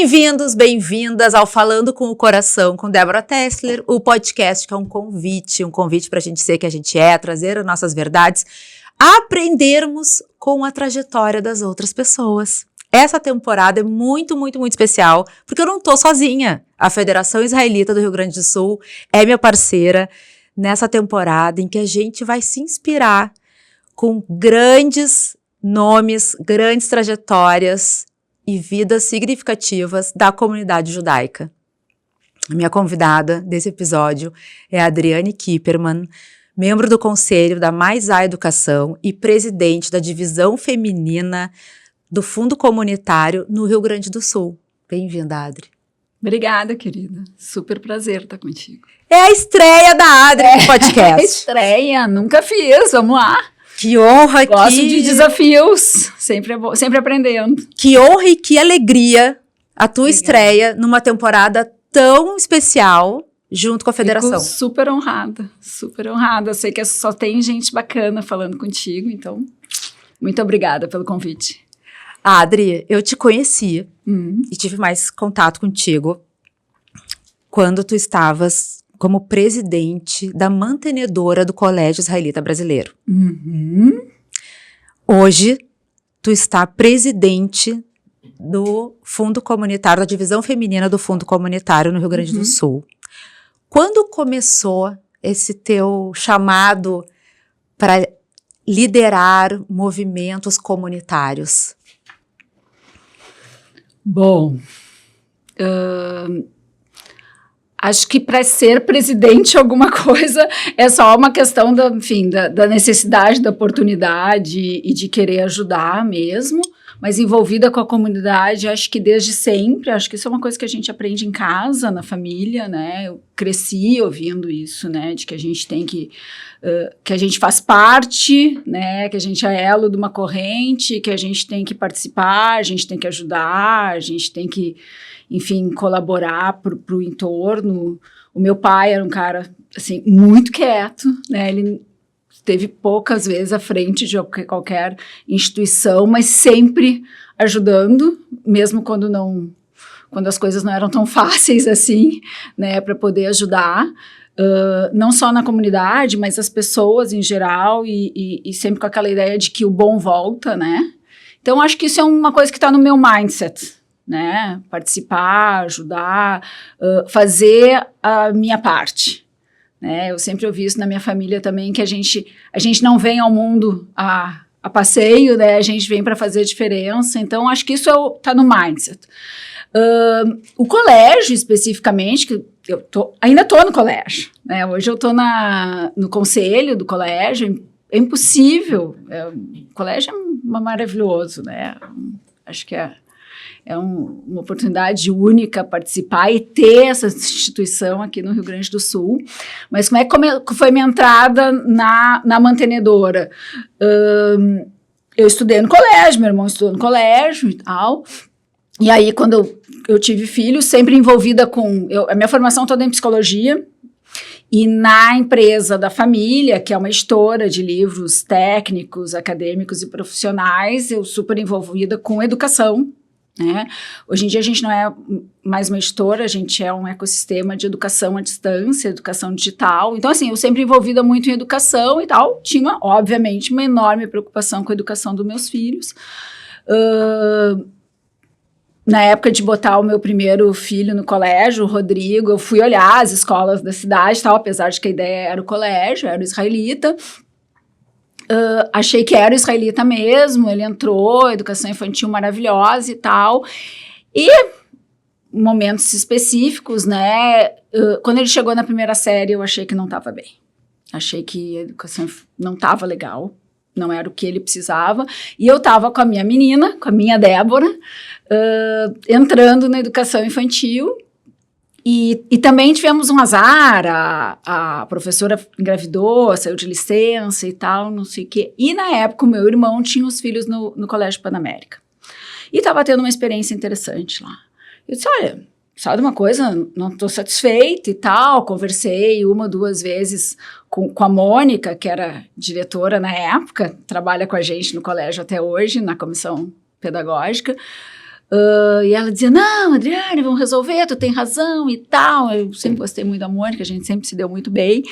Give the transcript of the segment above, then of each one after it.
Bem-vindos, bem-vindas ao Falando com o Coração com Débora Tessler, o podcast que é um convite para a gente ser que a gente é, trazer as nossas verdades, aprendermos com a trajetória das outras pessoas. Essa temporada é muito, muito, muito especial, porque eu não tô sozinha. A Federação Israelita do Rio Grande do Sul é minha parceira nessa temporada em que a gente vai se inspirar com grandes nomes, grandes trajetórias e vidas significativas da comunidade judaica. A minha convidada desse episódio é a Adriane Kipperman, membro do Conselho da Mais A Educação e presidente da Divisão Feminina do Fundo Comunitário no Rio Grande do Sul. Bem-vinda, Adri. Obrigada, querida. Super prazer estar contigo. É a estreia da Adri no podcast. Estreia, nunca fiz, vamos lá. Que honra, Gosto de desafios, sempre aprendendo. Que honra e que alegria a tua estreia numa temporada tão especial junto com a Federação. Fico super honrada, super honrada. Sei que só tem gente bacana falando contigo, então muito obrigada pelo convite. Adri, eu te conheci e tive mais contato contigo quando tu estavas como presidente da mantenedora do Colégio Israelita Brasileiro. Hoje, tu está presidente do Fundo Comunitário, da Divisão Feminina do Fundo Comunitário no Rio Grande do Sul. Quando começou esse teu chamado para liderar movimentos comunitários? Bom, acho que para ser presidente alguma coisa é só uma questão da necessidade, da oportunidade e de querer ajudar mesmo, mas envolvida com a comunidade, acho que desde sempre, acho que isso é uma coisa que a gente aprende em casa, na família, né? Eu cresci ouvindo isso, né? De que a gente tem que a gente faz parte, né? Que a gente é elo de uma corrente, que a gente tem que participar, a gente tem que ajudar, a gente tem que, enfim, colaborar para o entorno. O meu pai era um cara, assim, muito quieto, né? Ele esteve poucas vezes à frente de qualquer instituição, mas sempre ajudando, mesmo quando as coisas não eram tão fáceis assim, né? Para poder ajudar. Não só na comunidade, mas as pessoas em geral e sempre com aquela ideia de que o bom volta, né? Então, acho que isso é uma coisa que está no meu mindset, né? Participar, ajudar, fazer a minha parte, né? Eu sempre ouvi isso na minha família também, que a gente não vem ao mundo a passeio, né? A gente vem para fazer diferença. Então, acho que isso está no mindset. O colégio, especificamente, que eu ainda estou no colégio, né? Hoje eu estou no conselho do colégio, é impossível. O colégio é maravilhoso, né? Acho que é uma oportunidade única participar e ter essa instituição aqui no Rio Grande do Sul. Mas como é que foi minha entrada na mantenedora? Eu estudei no colégio, meu irmão estudou no colégio e tal. E aí, quando eu tive filho, sempre envolvida a minha formação toda é em psicologia, e na empresa da família, que é uma editora de livros técnicos, acadêmicos e profissionais, eu super envolvida com educação, né? Hoje em dia a gente não é mais uma editora, a gente é um ecossistema de educação à distância, educação digital. Então, assim, eu sempre envolvida muito em educação e tal, tinha, obviamente, uma enorme preocupação com a educação dos meus filhos. Na época de botar o meu primeiro filho no colégio, o Rodrigo, eu fui olhar as escolas da cidade, tal, apesar de que a ideia era o colégio, era o israelita. Achei que era o israelita mesmo, ele entrou, educação infantil maravilhosa e tal. E momentos específicos, né? Quando ele chegou na primeira série, eu achei que não estava bem. Achei que a educação não estava legal, não era o que ele precisava. E eu estava com a minha menina, com a minha Débora, entrando na educação infantil. E também tivemos um azar, a professora engravidou, saiu de licença e tal, não sei o quê. E na época o meu irmão tinha os filhos no Colégio Panamérica. E estava tendo uma experiência interessante lá. Eu disse, olha, sabe uma coisa, não estou satisfeita e tal. Conversei 1 ou 2 vezes com a Mônica, que era diretora na época, trabalha com a gente no colégio até hoje, na comissão pedagógica. E ela dizia, não, Adriane, vamos resolver, tu tem razão e tal. Eu sempre gostei muito da Mônica, a gente sempre se deu muito bem.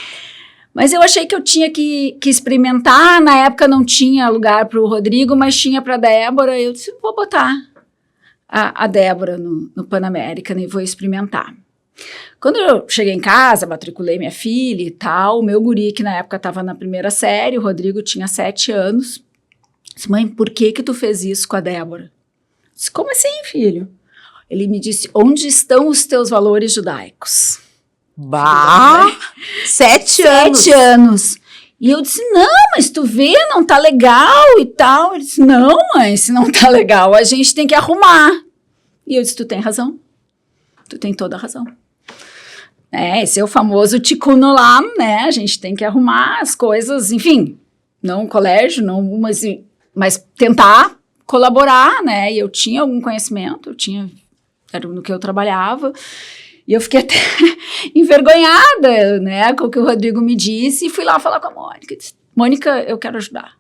Mas eu achei que eu tinha que experimentar. Na época não tinha lugar para o Rodrigo, mas tinha para a Débora. Eu disse, vou botar a Débora no Pan-American e vou experimentar. Quando eu cheguei em casa, matriculei minha filha e tal, o meu guri, que na época estava na primeira série, o Rodrigo tinha 7 anos, disse, mãe, por que tu fez isso com a Débora? Eu disse, como assim, filho? Ele me disse, onde estão os teus valores judaicos? Bah! 7 anos! 7 anos. E eu disse, não, mas tu vê, não tá legal e tal. Ele disse, não, mãe, se não tá legal, a gente tem que arrumar. E eu disse, tu tem razão. Tu tem toda a razão. Esse é o famoso tikkun olam, né? A gente tem que arrumar as coisas, enfim, não o colégio, não, mas tentar colaborar, né? E eu tinha algum conhecimento, era no que eu trabalhava. E eu fiquei até envergonhada, né, com o que o Rodrigo me disse, e fui lá falar com a Mônica. Disse, Mônica, eu quero ajudar.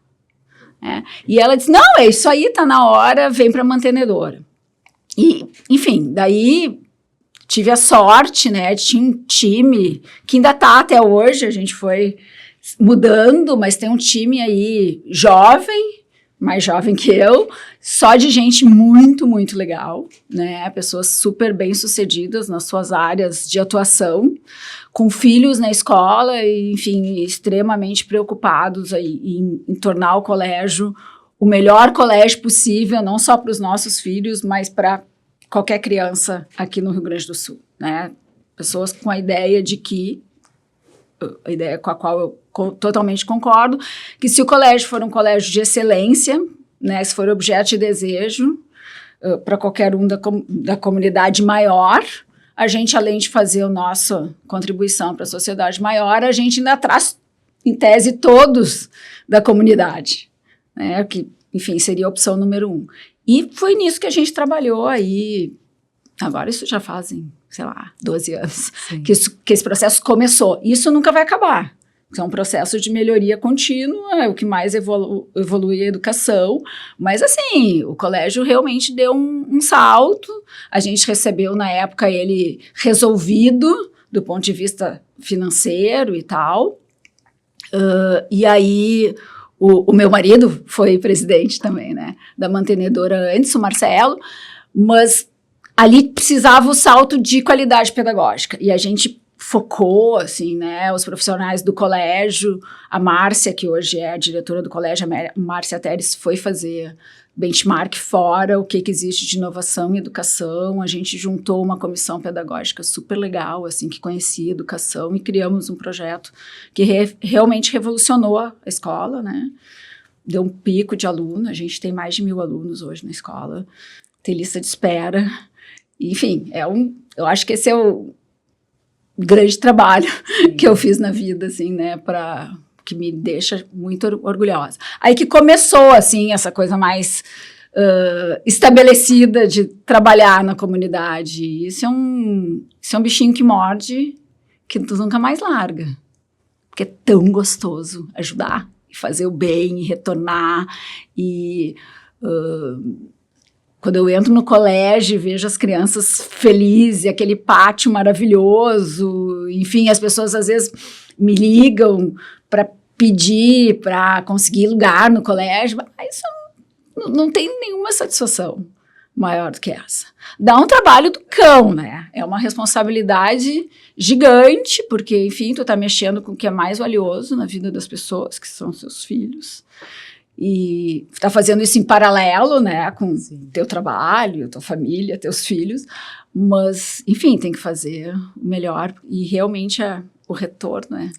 E ela disse, não, é isso aí, tá na hora, vem para a mantenedora. E, enfim, daí tive a sorte, né, de um time que ainda tá até hoje, a gente foi mudando, mas tem um time aí jovem, mais jovem que eu, só de gente muito, muito legal, né? Pessoas super bem-sucedidas nas suas áreas de atuação, com filhos na escola e, enfim, extremamente preocupados aí em tornar o colégio o melhor colégio possível, não só para os nossos filhos, mas para qualquer criança aqui no Rio Grande do Sul, né? Pessoas com a ideia de que, a ideia com a qual eu totalmente concordo, que se o colégio for um colégio de excelência, né, se for objeto de desejo para qualquer um da comunidade maior, a gente, além de fazer a nossa contribuição para a sociedade maior, a gente ainda traz, em tese, todos da comunidade, né, que, enfim, seria a opção número 1. E foi nisso que a gente trabalhou aí, agora isso já fazem, sei lá, 12 anos, que esse processo começou. Isso nunca vai acabar. É um processo de melhoria contínua, é o que mais evolui a educação. Mas, assim, o colégio realmente deu um salto. A gente recebeu, na época, ele resolvido do ponto de vista financeiro e tal. E aí, o meu marido foi presidente também, né, da mantenedora antes, o Marcelo. Mas ali precisava o salto de qualidade pedagógica. E a gente focou, assim, né, os profissionais do colégio, a Márcia, que hoje é a diretora do colégio, a Márcia Teres foi fazer benchmark fora, o que existe de inovação em educação, a gente juntou uma comissão pedagógica super legal, assim, que conhecia educação e criamos um projeto que realmente revolucionou a escola, né, deu um pico de aluno, a gente tem mais de 1.000 alunos hoje na escola, tem lista de espera, enfim, eu acho que esse é o grande trabalho que eu fiz na vida, assim, né, que me deixa muito orgulhosa. Aí que começou, assim, essa coisa mais estabelecida de trabalhar na comunidade. Isso é um bichinho que morde, que tu nunca mais larga, porque é tão gostoso ajudar, e fazer o bem, e retornar, e quando eu entro no colégio e vejo as crianças felizes, aquele pátio maravilhoso, enfim, as pessoas às vezes me ligam para pedir, para conseguir lugar no colégio, mas isso não tem nenhuma satisfação maior do que essa. Dá um trabalho do cão, né? É uma responsabilidade gigante, porque, enfim, tu tá mexendo com o que é mais valioso na vida das pessoas, que são seus filhos. E tá fazendo isso em paralelo, né, com teu trabalho, tua família, teus filhos, mas, enfim, tem que fazer o melhor e realmente o retorno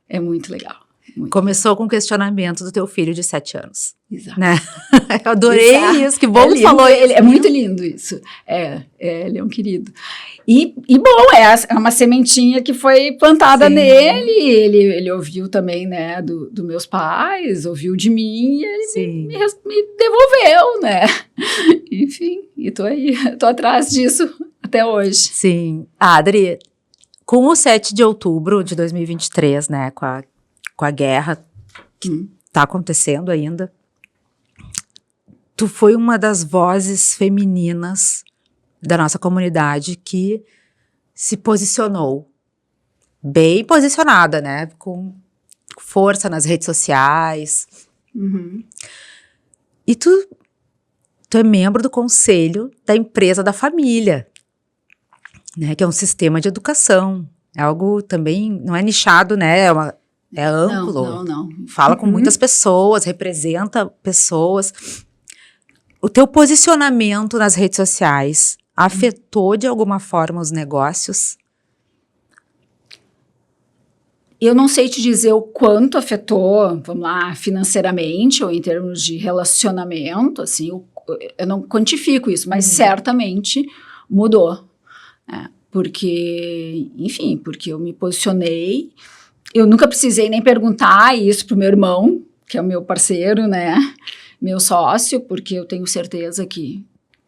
é muito legal. Muito Começou legal. Com o questionamento do teu filho de 7 anos. Exato. Né? Eu adorei isso, que bom que lindo, falou isso. É muito lindo isso, ele é um querido. E bom, é uma sementinha que foi plantada nele, ele ouviu também, né, dos meus pais, ouviu de mim, e ele me devolveu, né, enfim, e tô aí, tô atrás disso até hoje. Sim, Adri, com o 7 de outubro de 2023, né, com a guerra que tá acontecendo ainda, tu foi uma das vozes femininas da nossa comunidade que se posicionou bem posicionada, né? Com força nas redes sociais. Uhum. E tu é membro do conselho da empresa da família, né? Que é um sistema de educação. É algo também, não é nichado, né? É amplo. Não. Fala com muitas pessoas, representa pessoas. O teu posicionamento nas redes sociais afetou de alguma forma os negócios? Eu não sei te dizer o quanto afetou, vamos lá, financeiramente ou em termos de relacionamento, assim, eu não quantifico isso, mas certamente mudou, né? Porque eu me posicionei, eu nunca precisei nem perguntar isso pro meu irmão, que é o meu parceiro, né, meu sócio, porque eu tenho certeza que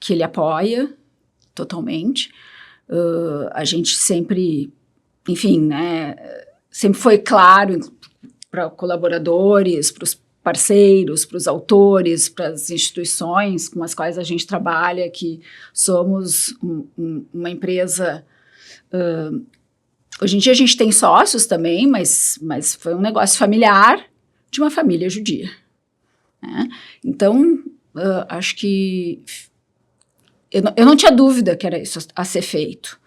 ele apoia totalmente. A gente sempre, né, sempre foi claro para colaboradores, para os parceiros, para os autores, para as instituições com as quais a gente trabalha, que somos uma empresa... hoje em dia a gente tem sócios também, mas foi um negócio familiar de uma família judia, né? Então, acho que... Eu não tinha dúvida que era isso a ser feito.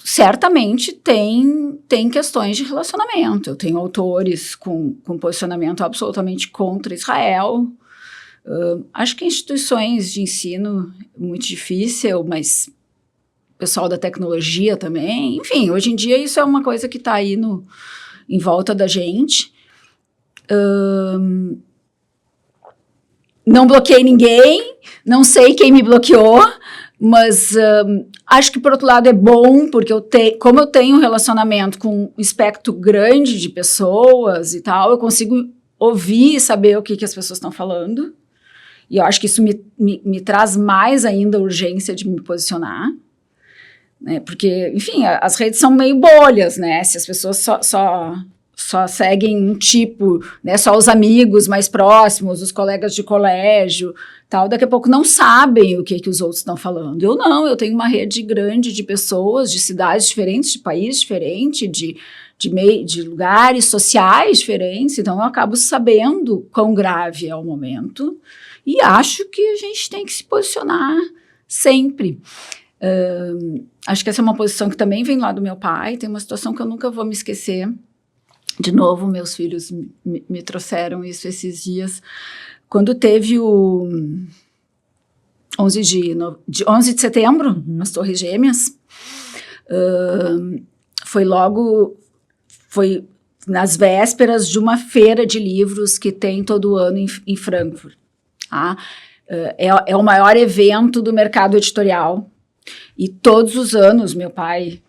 Certamente tem questões de relacionamento. Eu tenho autores com posicionamento absolutamente contra Israel. Acho que instituições de ensino é muito difícil, mas o pessoal da tecnologia também. Enfim, hoje em dia isso é uma coisa que está aí em volta da gente. Não bloqueei ninguém, não sei quem me bloqueou, mas acho que, por outro lado, é bom, porque como eu tenho um relacionamento com um espectro grande de pessoas e tal, eu consigo ouvir e saber o que as pessoas estão falando. E eu acho que isso me traz mais ainda a urgência de me posicionar, né? Porque, enfim, as redes são meio bolhas, né? Se as pessoas só seguem um tipo, né, só os amigos mais próximos, os colegas de colégio, tal, daqui a pouco não sabem o que os outros estão falando. Eu tenho uma rede grande de pessoas, de cidades diferentes, de países diferentes, de lugares sociais diferentes, então eu acabo sabendo quão grave é o momento e acho que a gente tem que se posicionar sempre. Acho que essa é uma posição que também vem lá do meu pai, tem uma situação que eu nunca vou me esquecer. De novo, meus filhos me trouxeram isso esses dias. Quando teve o 11 de setembro, nas Torres Gêmeas, foi nas vésperas de uma feira de livros que tem todo ano em Frankfurt. Tá? É o maior evento do mercado editorial. E todos os anos, meu pai...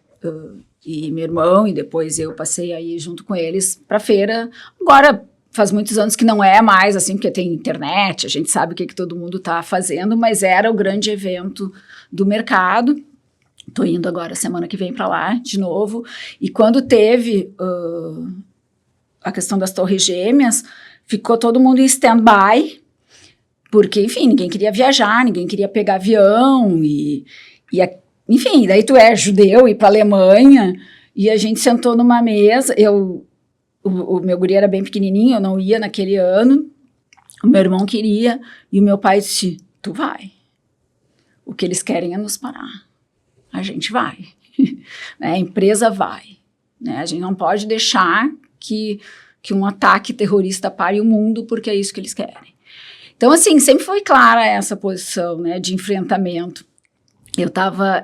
e meu irmão, e depois eu passei aí junto com eles para a feira. Agora, faz muitos anos que não é mais assim, porque tem internet, a gente sabe o que todo mundo está fazendo, mas era o grande evento do mercado. Estou indo agora, semana que vem, para lá de novo. E quando teve a questão das Torres Gêmeas, ficou todo mundo em stand-by, porque, enfim, ninguém queria viajar, ninguém queria pegar avião, enfim, daí tu é judeu, ir para a Alemanha, e a gente sentou numa mesa, o meu guri era bem pequenininho, eu não ia naquele ano, o meu irmão queria, e o meu pai disse, tu vai, o que eles querem é nos parar, a gente vai, né? A empresa vai, né? A gente não pode deixar que um ataque terrorista pare o mundo, porque é isso que eles querem. Então, assim, sempre foi clara essa posição, né, de enfrentamento.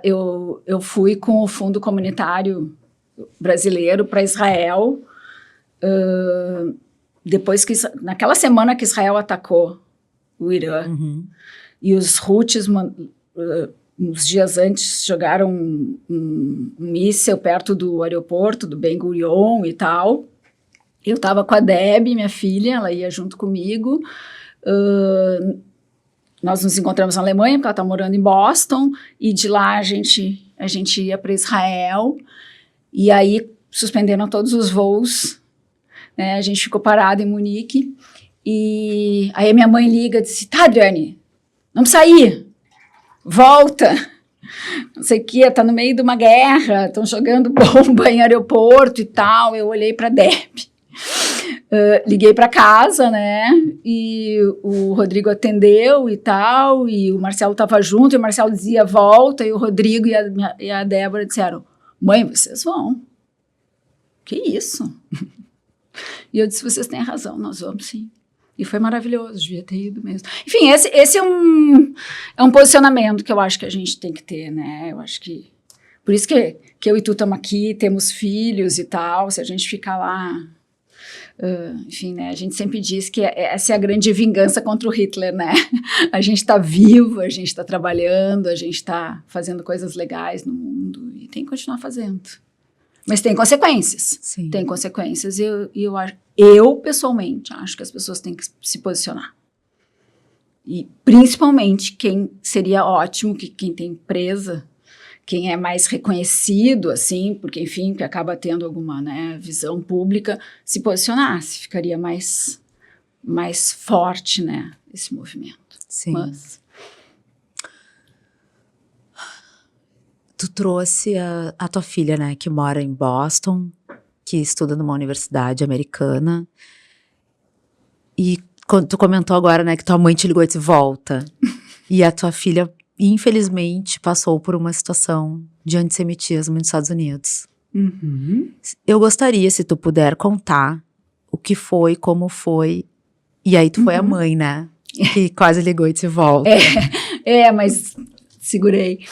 Eu fui com o Fundo Comunitário Brasileiro para Israel, naquela semana que Israel atacou o Irã, e os Houthis, uns dias antes, jogaram um míssil perto do aeroporto, do Ben Gurion e tal. Eu estava com a Deb, minha filha, ela ia junto comigo. Nós nos encontramos na Alemanha, porque ela está morando em Boston, e de lá a gente ia para Israel, e aí suspenderam todos os voos, né? A gente ficou parado em Munique, E aí a minha mãe liga e disse, tá, Adriane, não precisa ir, volta, não sei o que, tá no meio de uma guerra, estão jogando bomba em aeroporto e tal. Eu olhei para a Deb, liguei para casa, né, e o Rodrigo atendeu e tal, e o Marcelo estava junto, e o Marcelo dizia, volta, e o Rodrigo e a Débora disseram, mãe, vocês vão. Que isso? E eu disse, vocês têm razão, nós vamos sim. E foi maravilhoso, devia ter ido mesmo. Enfim, esse é um posicionamento que eu acho que a gente tem que ter, né? Eu acho que... Por isso que eu e tu estamos aqui, temos filhos e tal, se a gente ficar lá... enfim, né? A gente sempre diz que essa é a grande vingança contra o Hitler, né? A gente está vivo, a gente está trabalhando, a gente está fazendo coisas legais no mundo e tem que continuar fazendo. Mas tem consequências. Sim. Tem consequências e eu, pessoalmente, acho que as pessoas têm que se posicionar. E, principalmente, quem seria ótimo, quem tem empresa, quem é mais reconhecido, assim, porque, enfim, que acaba tendo alguma, né, visão pública, se posicionasse, ficaria mais forte, né, esse movimento. Sim. Mas... Tu trouxe a tua filha, né, que mora em Boston, que estuda numa universidade americana. E tu comentou agora, né, que tua mãe te ligou e disse, volta. E a tua filha, infelizmente, passou por uma situação de antissemitismo nos Estados Unidos. Uhum. Eu gostaria, se tu puder, contar o que foi, como foi. E aí tu foi a mãe, né, que quase ligou e disse, volta. Mas segurei.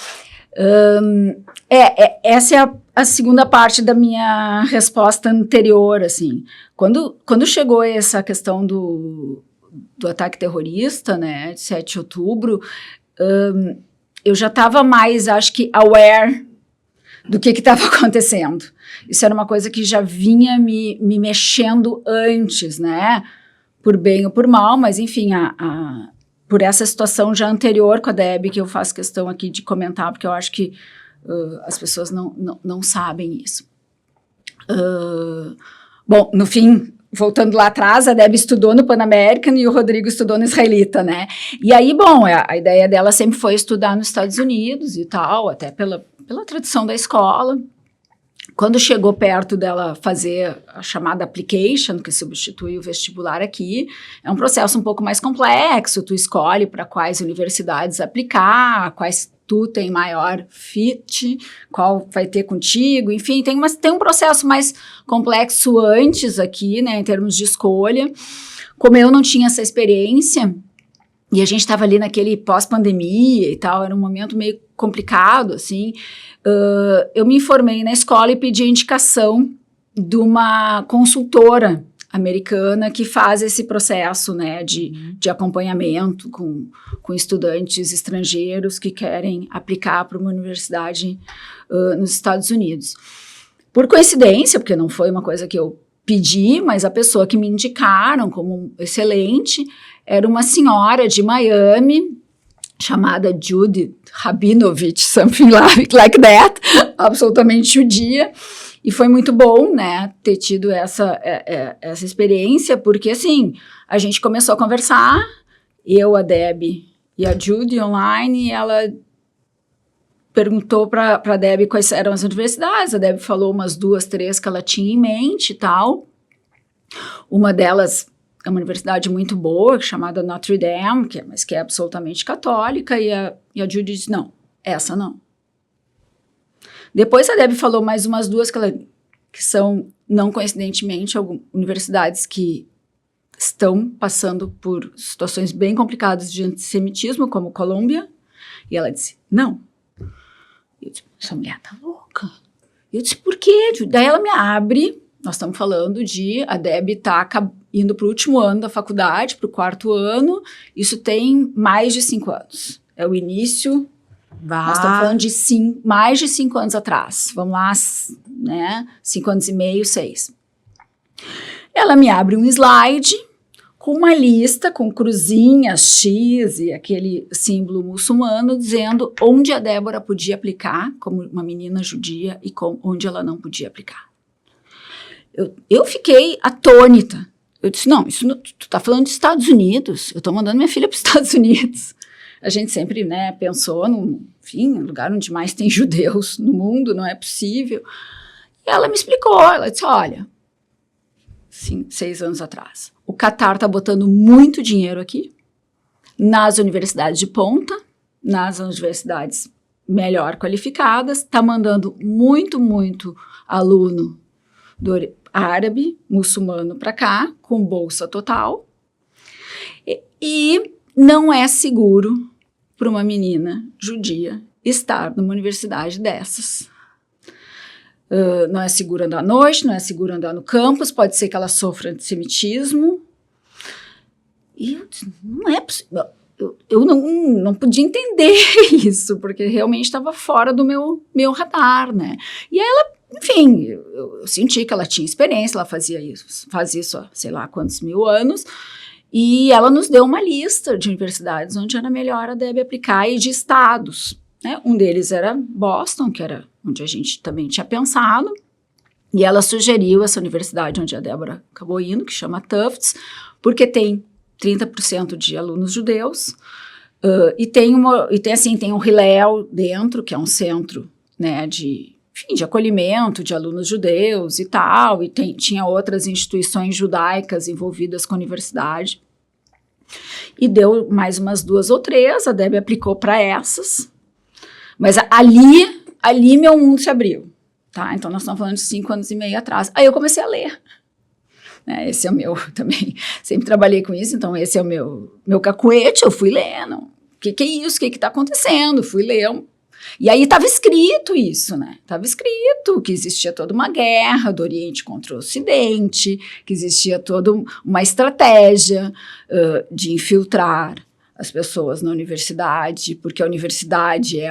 Essa é a segunda parte da minha resposta anterior, assim. Quando chegou essa questão do ataque terrorista, né, de 7 de outubro, eu já estava mais, acho que, aware do que estava acontecendo. Isso era uma coisa que já vinha me mexendo antes, né, por bem ou por mal, mas, enfim, por essa situação já anterior com a Deb, que eu faço questão aqui de comentar, porque eu acho que as pessoas não sabem isso. Bom, no fim, voltando lá atrás, a Deb estudou no Pan American e o Rodrigo estudou no Israelita, né? E aí, bom, a ideia dela sempre foi estudar nos Estados Unidos e tal, até pela tradição da escola. Quando chegou perto dela fazer a chamada application, que substitui o vestibular aqui, é um processo um pouco mais complexo, tu escolhe para quais universidades aplicar, quais tu tem maior fit, qual vai ter contigo, enfim, tem um processo mais complexo antes aqui, né, em termos de escolha. Como eu não tinha essa experiência, e a gente estava ali naquele pós-pandemia e tal, era um momento meio complicado, assim, eu me informei na escola e pedi a indicação de uma consultora americana que faz esse processo, né, de acompanhamento com estudantes estrangeiros que querem aplicar para uma universidade nos Estados Unidos. Por coincidência, porque não foi uma coisa que eu pedi, mas a pessoa que me indicaram como excelente era uma senhora de Miami, chamada Judy Rabinovich, something like that, absolutamente judia, e foi muito bom, né, ter tido essa experiência, porque, assim, a gente começou a conversar, eu, a Deb e a Judy online, e ela perguntou para a Deb quais eram as universidades, a Deb falou umas 2, 3 que ela tinha em mente e tal, uma delas é uma universidade muito boa, chamada Notre Dame, mas que é absolutamente católica, e a Judy disse, não, essa não. Depois a Deb falou mais umas 2 que são, não coincidentemente, universidades que estão passando por situações bem complicadas de antissemitismo, como Colômbia, e ela disse, não. Eu disse, essa mulher tá louca. Eu disse, por quê? Daí ela me abre, nós estamos falando de a Deb tá indo para o último ano da faculdade, para o 4º ano, isso tem mais de 5 anos. É o início, nós estamos falando de mais de 5 anos atrás. Vamos lá, né, 5 anos e meio, 6. Ela me abre um slide com uma lista, com cruzinhas, X e aquele símbolo muçulmano, dizendo onde a Débora podia aplicar, como uma menina judia, e onde ela não podia aplicar. Eu fiquei atônita. Eu disse, não, tu tá falando de Estados Unidos, eu tô mandando minha filha para os Estados Unidos. A gente sempre, né, pensou enfim, lugar onde mais tem judeus no mundo, não é possível. E ela me explicou, ela disse, olha, 6 anos atrás, o Catar tá botando muito dinheiro aqui, nas universidades de ponta, nas universidades melhor qualificadas, tá mandando muito aluno árabe, muçulmano para cá, com bolsa total, e não é seguro para uma menina judia estar numa universidade dessas. Não é seguro andar à noite, não é seguro andar no campus, pode ser que ela sofra antissemitismo. E eu disse, não é possível. Eu não podia entender isso, porque realmente estava fora do meu radar, né? E ela, enfim, eu senti que ela tinha experiência, ela faz isso há sei lá quantos mil anos, e ela nos deu uma lista de universidades onde era melhor a Debbie aplicar e de estados, né? Um deles era Boston, que era onde a gente também tinha pensado, e ela sugeriu essa universidade onde a Débora acabou indo, que chama Tufts, porque tem 30% de alunos judeus, e tem um Hillel dentro, que é um centro, né, de acolhimento de alunos judeus e tal, e tinha outras instituições judaicas envolvidas com a universidade. E deu mais umas 2 ou 3, a Debbie aplicou para essas, mas ali meu mundo se abriu, tá? Então nós estamos falando de 5 anos e meio atrás. Aí eu comecei a ler. Esse é o meu também, sempre trabalhei com isso, então esse é o meu cacuete, eu fui lendo, o que é isso, o que está acontecendo, fui ler, e aí estava escrito isso, né, estava escrito que existia toda uma guerra do Oriente contra o Ocidente, que existia toda uma estratégia de infiltrar as pessoas na universidade, porque a universidade é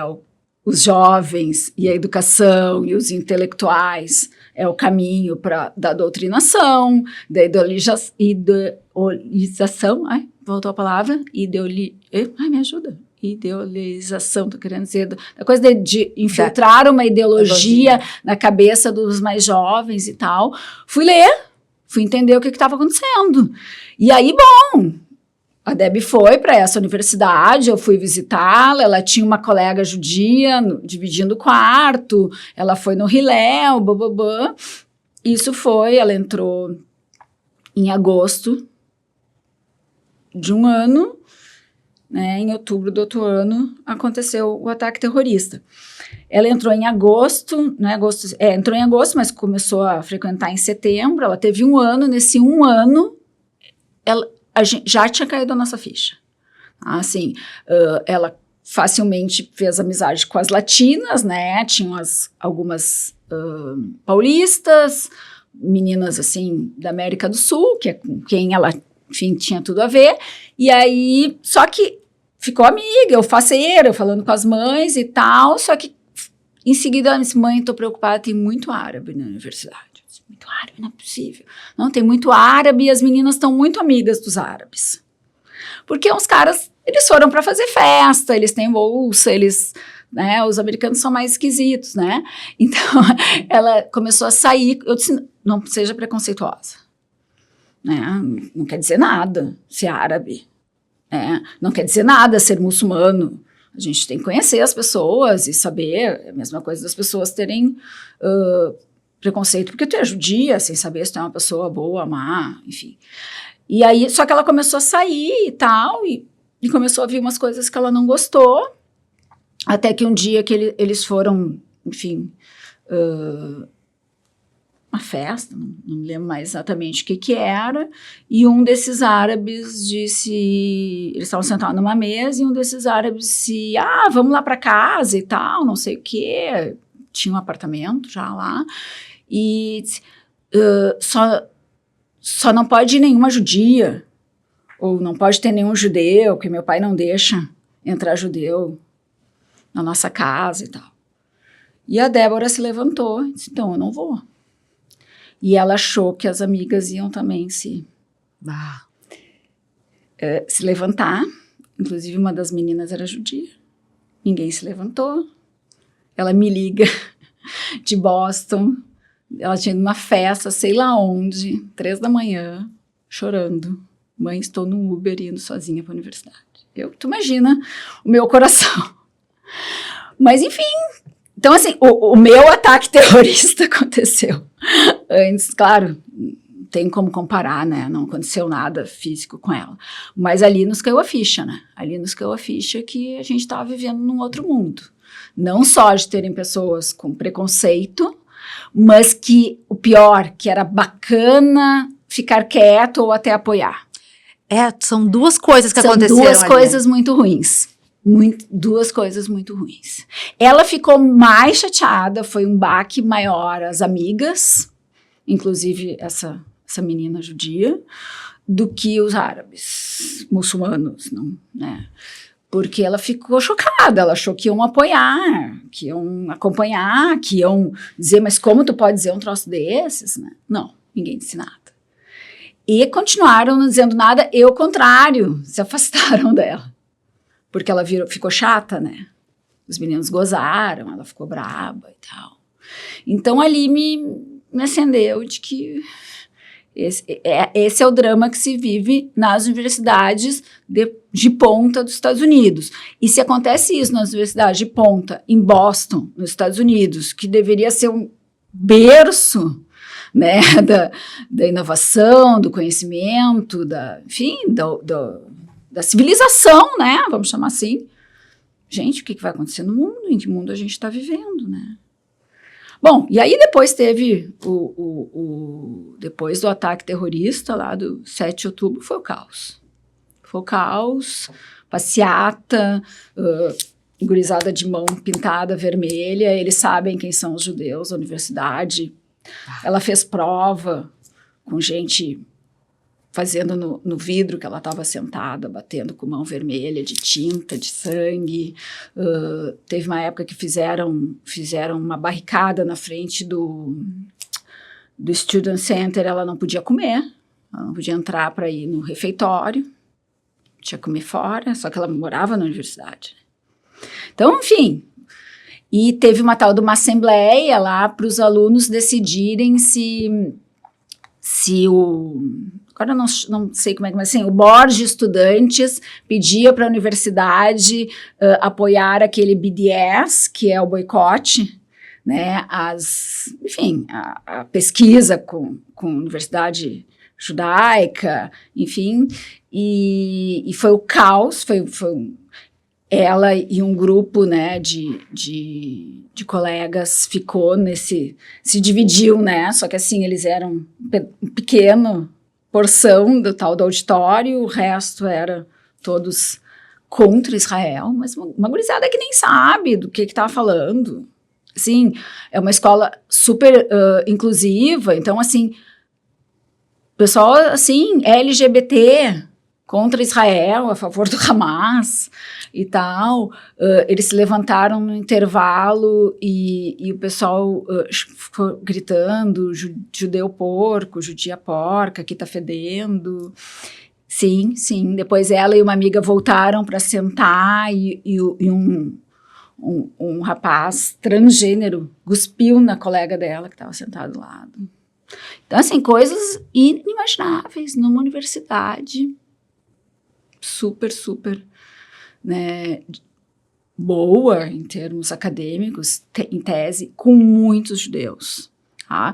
os jovens e a educação e os intelectuais, é o caminho da doutrinação, da ideologização, voltou a palavra, me ajuda, idealização, estou querendo dizer, da coisa de infiltrar uma ideologia na cabeça dos mais jovens e tal. Fui ler, fui entender o que estava acontecendo. E aí, bom, a Debbie foi para essa universidade, eu fui visitá-la, ela tinha uma colega judia dividindo o quarto, ela foi no Hillel, ela entrou em agosto de um ano, né, em outubro do outro ano aconteceu o ataque terrorista. Ela entrou em agosto, entrou em agosto, mas começou a frequentar em setembro, ela teve um ano, nesse um ano, a gente já tinha caído a nossa ficha. Assim, ela facilmente fez amizade com as latinas, né? Tinham algumas paulistas, meninas, assim, da América do Sul, que é com quem ela, enfim, tinha tudo a ver. E aí, só que ficou amiga, eu faceira, eu falando com as mães e tal, só que em seguida ela disse, mãe, tô preocupada, tem muito árabe na universidade. Muito árabe, não é possível. Não, tem muito árabe e as meninas estão muito amigas dos árabes. Porque os caras, eles foram para fazer festa, eles têm bolsa, né, os americanos são mais esquisitos, né? Então, ela começou a sair, eu disse, não seja preconceituosa. Né? Não quer dizer nada ser árabe. Né? Não quer dizer nada ser muçulmano. A gente tem que conhecer as pessoas e saber, é a mesma coisa das pessoas terem preconceito, porque tu é judia, sem saber se tu é uma pessoa boa, má, enfim. E aí, só que ela começou a sair e tal, e começou a ver umas coisas que ela não gostou, até que um dia que eles foram, enfim, uma festa, não me lembro mais exatamente o que era, e um desses árabes disse, eles estavam sentados numa mesa, e um desses árabes disse, vamos lá para casa e tal, não sei o quê, tinha um apartamento já lá, e disse, só não pode ir nenhuma judia, ou não pode ter nenhum judeu, porque meu pai não deixa entrar judeu na nossa casa e tal. E a Débora se levantou e disse, então eu não vou. E ela achou que as amigas iam também se levantar, inclusive uma das meninas era judia, ninguém se levantou. Ela me liga de Boston, ela tinha uma festa, sei lá onde, 3 da manhã, chorando. Mãe, estou no Uber indo sozinha para a universidade. Tu imagina o meu coração. Mas, enfim. Então, assim, o meu ataque terrorista aconteceu antes, claro, não tem como comparar, né? Não aconteceu nada físico com ela. Mas ali nos caiu a ficha, né? Ali nos caiu a ficha que a gente estava vivendo num outro mundo. Não só de terem pessoas com preconceito, mas que o pior, que era bacana ficar quieto ou até apoiar. São duas coisas que aconteceram. São duas coisas muito ruins. Duas coisas muito ruins. Ela ficou mais chateada, foi um baque maior às amigas, inclusive essa menina judia, do que os árabes, muçulmanos, não, né? Porque ela ficou chocada, ela achou que iam apoiar, que iam acompanhar, que iam dizer, mas como tu pode dizer um troço desses, né? Não, ninguém disse nada. E continuaram não dizendo nada, e ao contrário, se afastaram dela. Porque ela ficou chata, né? Os meninos gozaram, ela ficou braba e tal. Então ali me acendeu de que esse é o drama que se vive nas universidades de ponta dos Estados Unidos. E se acontece isso nas universidades de ponta, em Boston, nos Estados Unidos, que deveria ser um berço, né, da inovação, do conhecimento, enfim, da civilização, né, vamos chamar assim. Gente, o que vai acontecer no mundo? Em que mundo a gente está vivendo, né? Bom, e aí depois teve depois do ataque terrorista lá do 7 de outubro, foi o caos. Foi o caos, passeata, gurizada de mão pintada vermelha, eles sabem quem são os judeus, a universidade. Ela fez prova com gente fazendo no vidro que ela estava sentada, batendo com mão vermelha de tinta, de sangue. Teve uma época que fizeram uma barricada na frente do Student Center, ela não podia comer, ela não podia entrar para ir no refeitório, tinha que comer fora, só que ela morava na universidade. Então, enfim, e teve uma tal de uma assembleia lá para os alunos decidirem se agora não sei como é que, mas assim, o board de estudantes pedia para a universidade apoiar aquele BDS, que é o boicote, né, enfim, a pesquisa com a universidade judaica, enfim, e foi o caos, foi ela e um grupo, né, de colegas ficou se dividiu, né, só que assim, eles eram um pequeno porção do tal do auditório, o resto era todos contra Israel, mas uma gurizada que nem sabe do que estava falando. Assim, é uma escola super inclusiva, então, assim, pessoal, assim, LGBT contra Israel, a favor do Hamas e tal, eles se levantaram no intervalo e o pessoal ficou gritando, judeu porco, judia porca, que tá fedendo. Sim, depois ela e uma amiga voltaram para sentar e um rapaz transgênero cuspiu na colega dela que estava sentado do lado. Então, assim, coisas inimagináveis numa universidade super, né, boa em termos acadêmicos, em tese, com muitos judeus. Tá?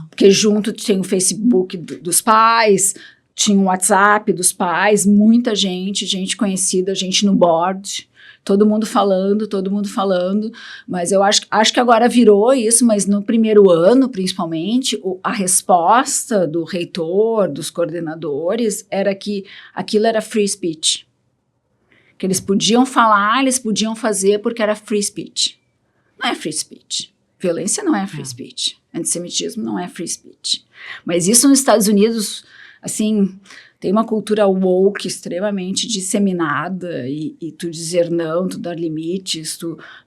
Porque junto tinha o Facebook dos pais, tinha o WhatsApp dos pais, muita gente conhecida, gente no board, todo mundo falando, mas eu acho que agora virou isso, mas no primeiro ano, principalmente, a resposta do reitor, dos coordenadores, era que aquilo era free speech. Que eles podiam falar, eles podiam fazer porque era free speech. Não é free speech. Violência não é free speech. Antissemitismo não é free speech. Mas isso nos Estados Unidos, assim, tem uma cultura woke extremamente disseminada e tu dizer não, tu dar limites,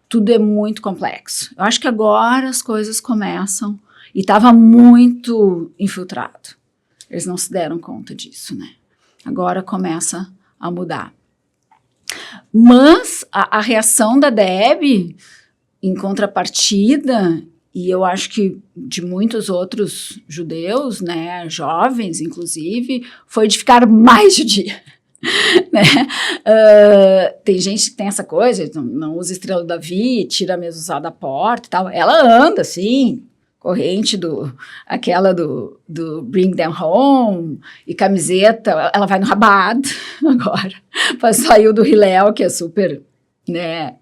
tudo é muito complexo. Eu acho que agora as coisas começam e estava muito infiltrado. Eles não se deram conta disso, né? Agora começa a mudar. Mas a reação da Deb, em contrapartida, E eu acho que de muitos outros judeus, né, jovens, inclusive, foi de ficar mais de dia. Né? Tem gente que tem essa coisa, não usa estrela do Davi, tira a mezuzá da porta e tal. Ela anda, assim, corrente aquela do Bring Them Home, e camiseta, ela vai no Rabat agora, saiu do Hillel, que é super, né,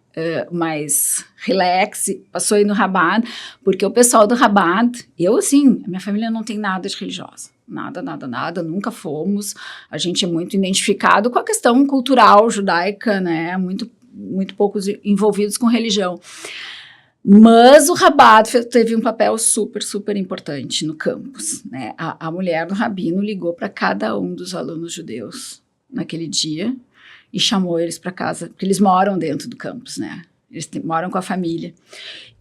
mais relax, passou aí no Rabat, porque o pessoal do Rabat, eu assim, a minha família não tem nada de religiosa, nada, nunca fomos, a gente é muito identificado com a questão cultural judaica, né, muito poucos envolvidos com religião. Mas o Rabat teve um papel super importante no campus, né? A mulher do rabino ligou para cada um dos alunos judeus naquele dia e chamou eles para casa, porque eles moram dentro do campus, né? Eles moram com a família.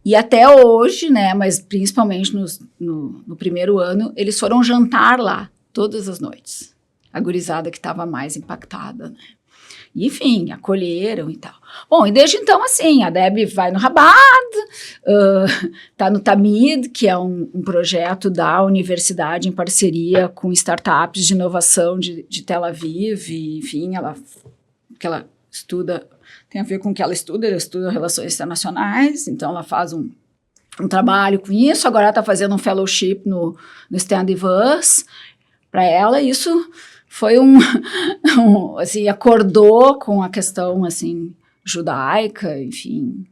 E até hoje, né, mas principalmente no primeiro ano, eles foram jantar lá todas as noites. A gurizada que estava mais impactada, né? E, enfim, acolheram e tal. Bom, e desde então, assim, a Deb vai no Rabat, tá no Tamid, que é um projeto da universidade em parceria com startups de inovação de Tel Aviv, e, enfim, que ela estuda, tem a ver com o que ela estuda relações internacionais, então ela faz um trabalho com isso, agora ela está fazendo um fellowship no Stand With Us. Para ela, isso foi assim, acordou com a questão, assim, judaica, enfim.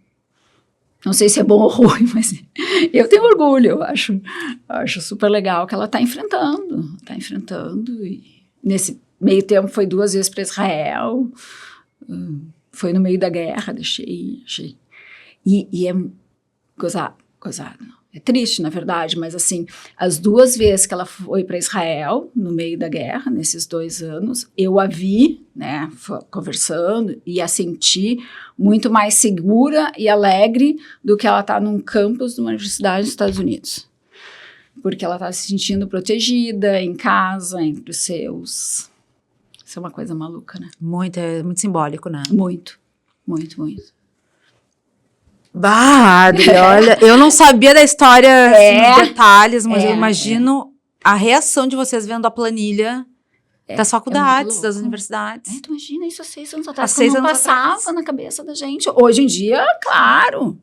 Não sei se é bom ou ruim, mas eu tenho orgulho, eu acho super legal que ela está enfrentando, e nesse meio tempo foi 2 vezes para Israel, foi no meio da guerra, achei. E é gozado. É triste, na verdade, mas assim, as 2 vezes que ela foi para Israel, no meio da guerra, nesses 2 anos, eu a vi, né, conversando, e a senti muito mais segura e alegre do que ela tá num campus de uma universidade nos Estados Unidos. Porque ela tá se sentindo protegida, em casa, entre os seus. Isso é uma coisa maluca, né? É muito simbólico, né? Muito. Bah, Adri, olha, eu não sabia da história assim, nos detalhes, mas eu imagino a reação de vocês vendo a planilha das faculdades, das universidades. Tu imagina isso há 6 anos atrás, que não passava na cabeça da gente. Hoje em dia, claro,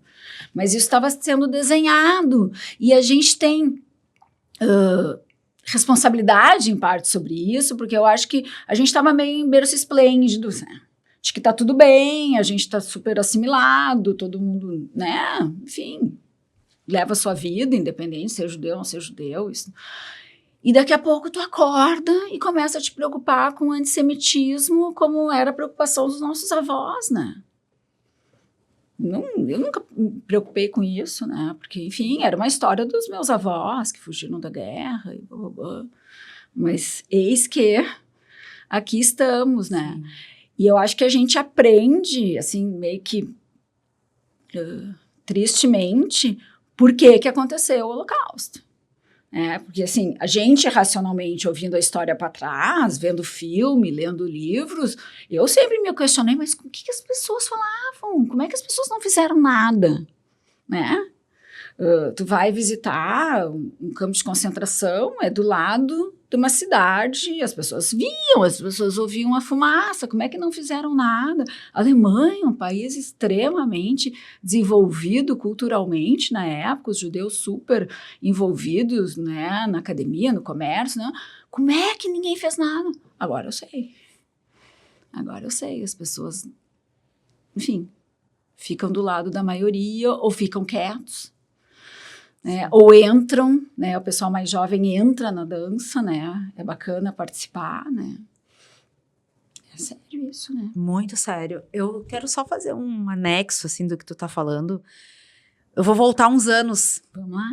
mas isso estava sendo desenhado, e a gente tem responsabilidade em parte sobre isso, porque eu acho que a gente estava meio em berço esplêndido, né? De que tá tudo bem, a gente tá super assimilado, todo mundo, né, enfim, leva a sua vida, independente, ser judeu ou não ser judeu, isso. E daqui a pouco tu acorda e começa a te preocupar com o antissemitismo, como era a preocupação dos nossos avós, né? Eu nunca me preocupei com isso, né, porque, enfim, era uma história dos meus avós que fugiram da guerra, e blá, blá, blá. Mas eis que aqui estamos, né? Sim. E eu acho que a gente aprende, assim, meio que tristemente, por que aconteceu o Holocausto. Porque, assim, a gente racionalmente ouvindo a história para trás, vendo filme, lendo livros, eu sempre me questionei, mas o que as pessoas falavam? Como é que as pessoas não fizeram nada? Né? Tu vai visitar um campo de concentração, é do lado de uma cidade, as pessoas ouviam a fumaça, como é que não fizeram nada? A Alemanha, um país extremamente desenvolvido culturalmente na época, os judeus super envolvidos, né, na academia, no comércio, né? Como é que ninguém fez nada? Agora eu sei, as pessoas, enfim, ficam do lado da maioria ou ficam quietos. Ou entram, né, o pessoal mais jovem entra na dança, né, é bacana participar, né, é sério isso, né. Muito sério. Eu quero só fazer um anexo, assim, do que tu tá falando. Eu vou voltar uns anos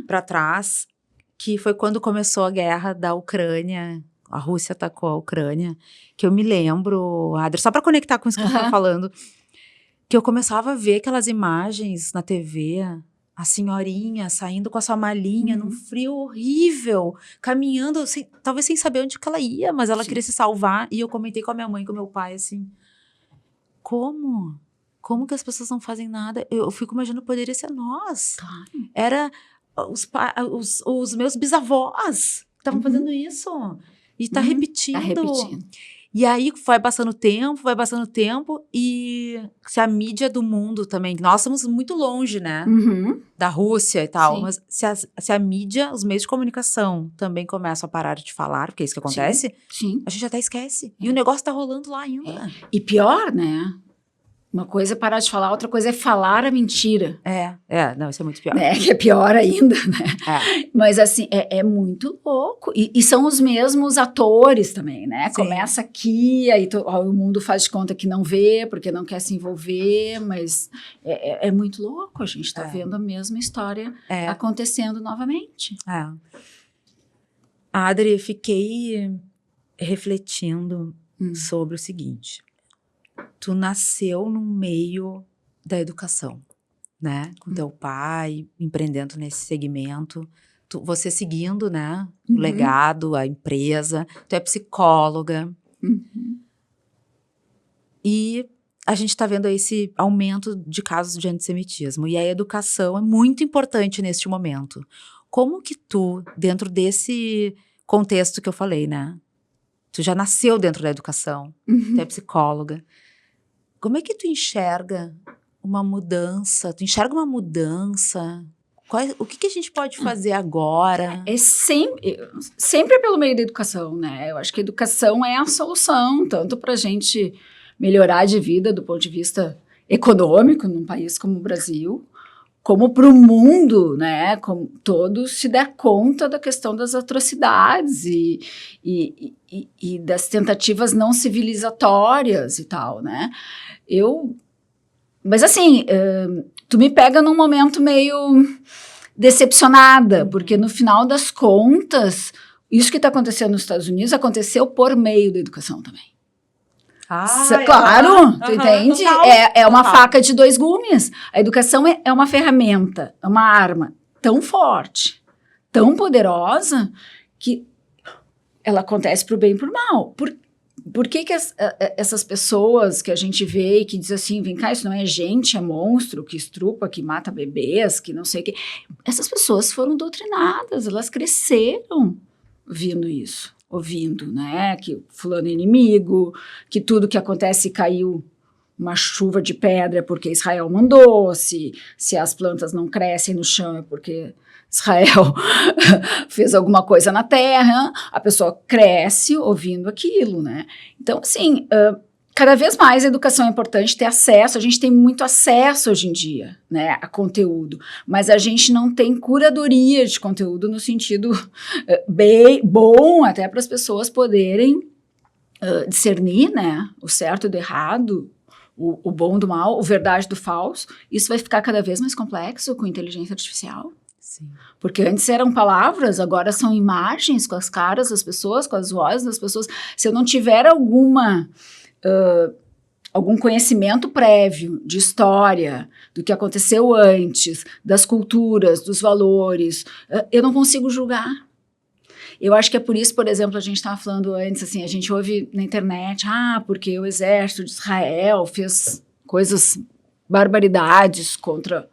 para trás, que foi quando começou a guerra da Ucrânia, a Rússia atacou a Ucrânia, que eu me lembro, Adri, só para conectar com isso que tu tá falando, que eu começava a ver aquelas imagens na TV, a senhorinha saindo com a sua malinha num frio horrível, caminhando, talvez sem saber onde que ela ia, mas ela queria se salvar. E eu comentei com a minha mãe e com o meu pai, assim, como que as pessoas não fazem nada? Eu fico imaginando, poderia ser nós. Claro. Era os meus bisavós estavam fazendo isso. E tá repetindo. Tá repetindo. E aí vai passando tempo, e se a mídia do mundo também, nós estamos muito longe, né, da Rússia e tal, Sim. mas se a mídia, os meios de comunicação também começam a parar de falar, porque é isso que acontece, Sim. a gente até esquece. E o negócio tá rolando lá ainda. E pior, né? Uma coisa é parar de falar, outra coisa é falar a mentira. Não, isso é muito pior. Né? Que é pior ainda, né? Mas assim, é muito louco. E são os mesmos atores também, né? Sim. Começa aqui, aí o mundo faz de conta que não vê, porque não quer se envolver, mas é muito louco. A gente tá vendo a mesma história acontecendo novamente. Adri, fiquei refletindo sobre o seguinte. Tu nasceu no meio da educação, né? Com teu pai, empreendendo nesse segmento. Você seguindo, né? O legado, a empresa. Tu é psicóloga. E a gente tá vendo esse aumento de casos de antissemitismo. E a educação é muito importante neste momento. Como que tu, dentro desse contexto que eu falei, né? Tu já nasceu dentro da educação. Tu é psicóloga. Como é que tu enxerga uma mudança? Tu enxerga uma mudança? O que a gente pode fazer agora? É sempre pelo meio da educação, né? Eu acho que a educação é a solução, tanto para a gente melhorar de vida do ponto de vista econômico num país como o Brasil, como para o mundo, né? Como todos se der conta da questão das atrocidades e das tentativas não civilizatórias e tal, né? Mas assim, tu me pega num momento meio decepcionada, porque no final das contas, isso que está acontecendo nos Estados Unidos aconteceu por meio da educação também. Claro, tu entende? É uma faca de dois gumes. A educação é uma ferramenta, é uma arma tão forte, tão poderosa, que ela acontece pro bem e pro mal. Por que essas pessoas que a gente vê e que diz assim, vem cá, isso não é gente, é monstro, que estrupa, que mata bebês, que não sei o quê. Essas pessoas foram doutrinadas, elas cresceram vendo isso. Ouvindo, né, que fulano é inimigo, que tudo que acontece caiu uma chuva de pedra porque Israel mandou, se as plantas não crescem no chão é porque Israel fez alguma coisa na terra, a pessoa cresce ouvindo aquilo, né. Então, assim, cada vez mais a educação é importante, ter acesso, a gente tem muito acesso hoje em dia, né, a conteúdo, mas a gente não tem curadoria de conteúdo no sentido bem bom, até para as pessoas poderem discernir, né, o certo do errado, o bom do mal, o verdade do falso. Isso vai ficar cada vez mais complexo com inteligência artificial. Sim. Porque antes eram palavras, agora são imagens com as caras das pessoas, com as vozes das pessoas. Se eu não tiver algum conhecimento prévio de história, do que aconteceu antes, das culturas, dos valores, eu não consigo julgar. Eu acho que é por isso, por exemplo, a gente estava falando antes, assim, a gente ouve na internet, porque o exército de Israel fez coisas, barbaridades contra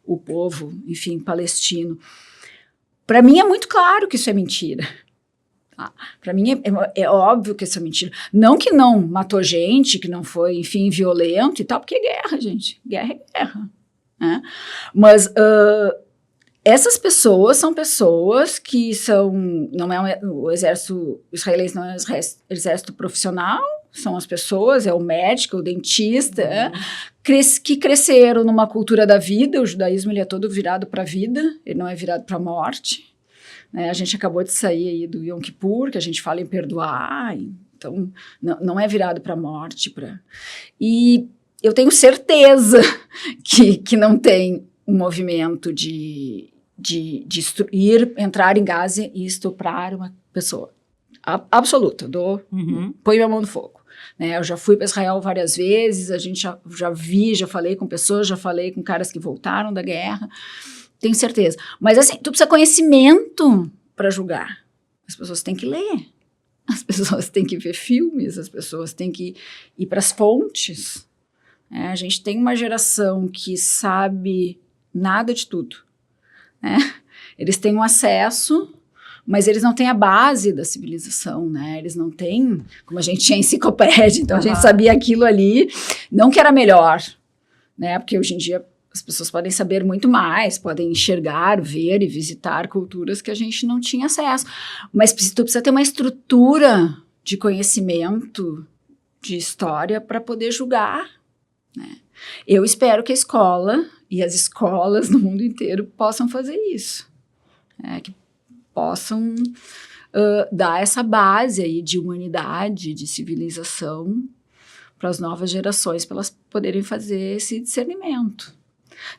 o povo, enfim, palestino. Para mim é muito claro que isso é mentira. Para mim é óbvio que isso é mentira. Não que não matou gente, que não foi, enfim, violento e tal, porque é guerra, gente. Guerra é guerra. Né? Mas essas pessoas são pessoas que são... o exército israelense não é um exército profissional, são as pessoas, é o médico, o dentista, que cresceram numa cultura da vida. O judaísmo ele é todo virado para a vida, ele não é virado para a morte. A gente acabou de sair aí do Yom Kippur, que a gente fala em perdoar, então não é virado para a morte. E eu tenho certeza que não tem um movimento de entrar em Gaza e estuprar uma pessoa. Absoluta, põe minha mão no fogo. Eu já fui para Israel várias vezes, a gente já falei com pessoas, já falei com caras que voltaram da guerra. Tenho certeza. Mas assim, tu precisa de conhecimento para julgar. As pessoas têm que ler. As pessoas têm que ver filmes. As pessoas têm que ir para as fontes. A gente tem uma geração que sabe nada de tudo. Eles têm um acesso, mas eles não têm a base da civilização, né? Eles não têm, como a gente tinha enciclopédia, então a gente sabia aquilo ali, não que era melhor, né? Porque hoje em dia as pessoas podem saber muito mais, podem enxergar, ver e visitar culturas que a gente não tinha acesso. Mas tu precisa ter uma estrutura de conhecimento, de história, para poder julgar, né? Eu espero que a escola e as escolas no mundo inteiro possam fazer isso, né? Que possam dar essa base aí de humanidade, de civilização para as novas gerações, para elas poderem fazer esse discernimento.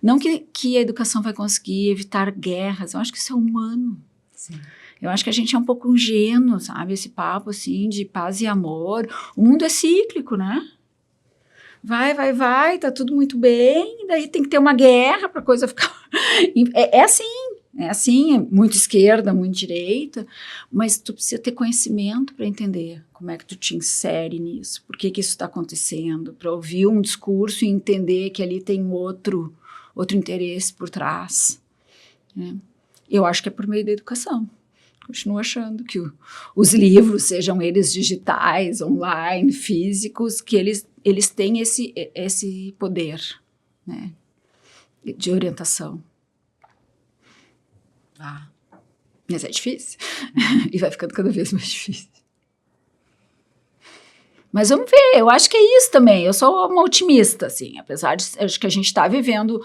Não que a educação vai conseguir evitar guerras, eu acho que isso é humano. Sim. Eu acho que a gente é um pouco ingênuo, sabe? Esse papo, assim, de paz e amor. O mundo é cíclico, né? Vai, tá tudo muito bem, daí tem que ter uma guerra para a coisa ficar... É assim, é muito esquerda, muito direita, mas tu precisa ter conhecimento para entender como é que tu te insere nisso, por que isso está acontecendo, para ouvir um discurso e entender que ali tem outro interesse por trás, né? Eu acho que é por meio da educação. Continuo achando que os livros, sejam eles digitais, online, físicos, que eles têm esse poder, né, de orientação. Mas é difícil. E vai ficando cada vez mais difícil. Mas vamos ver, eu acho que é isso também. Eu sou uma otimista, assim, apesar de acho que a gente está vivendo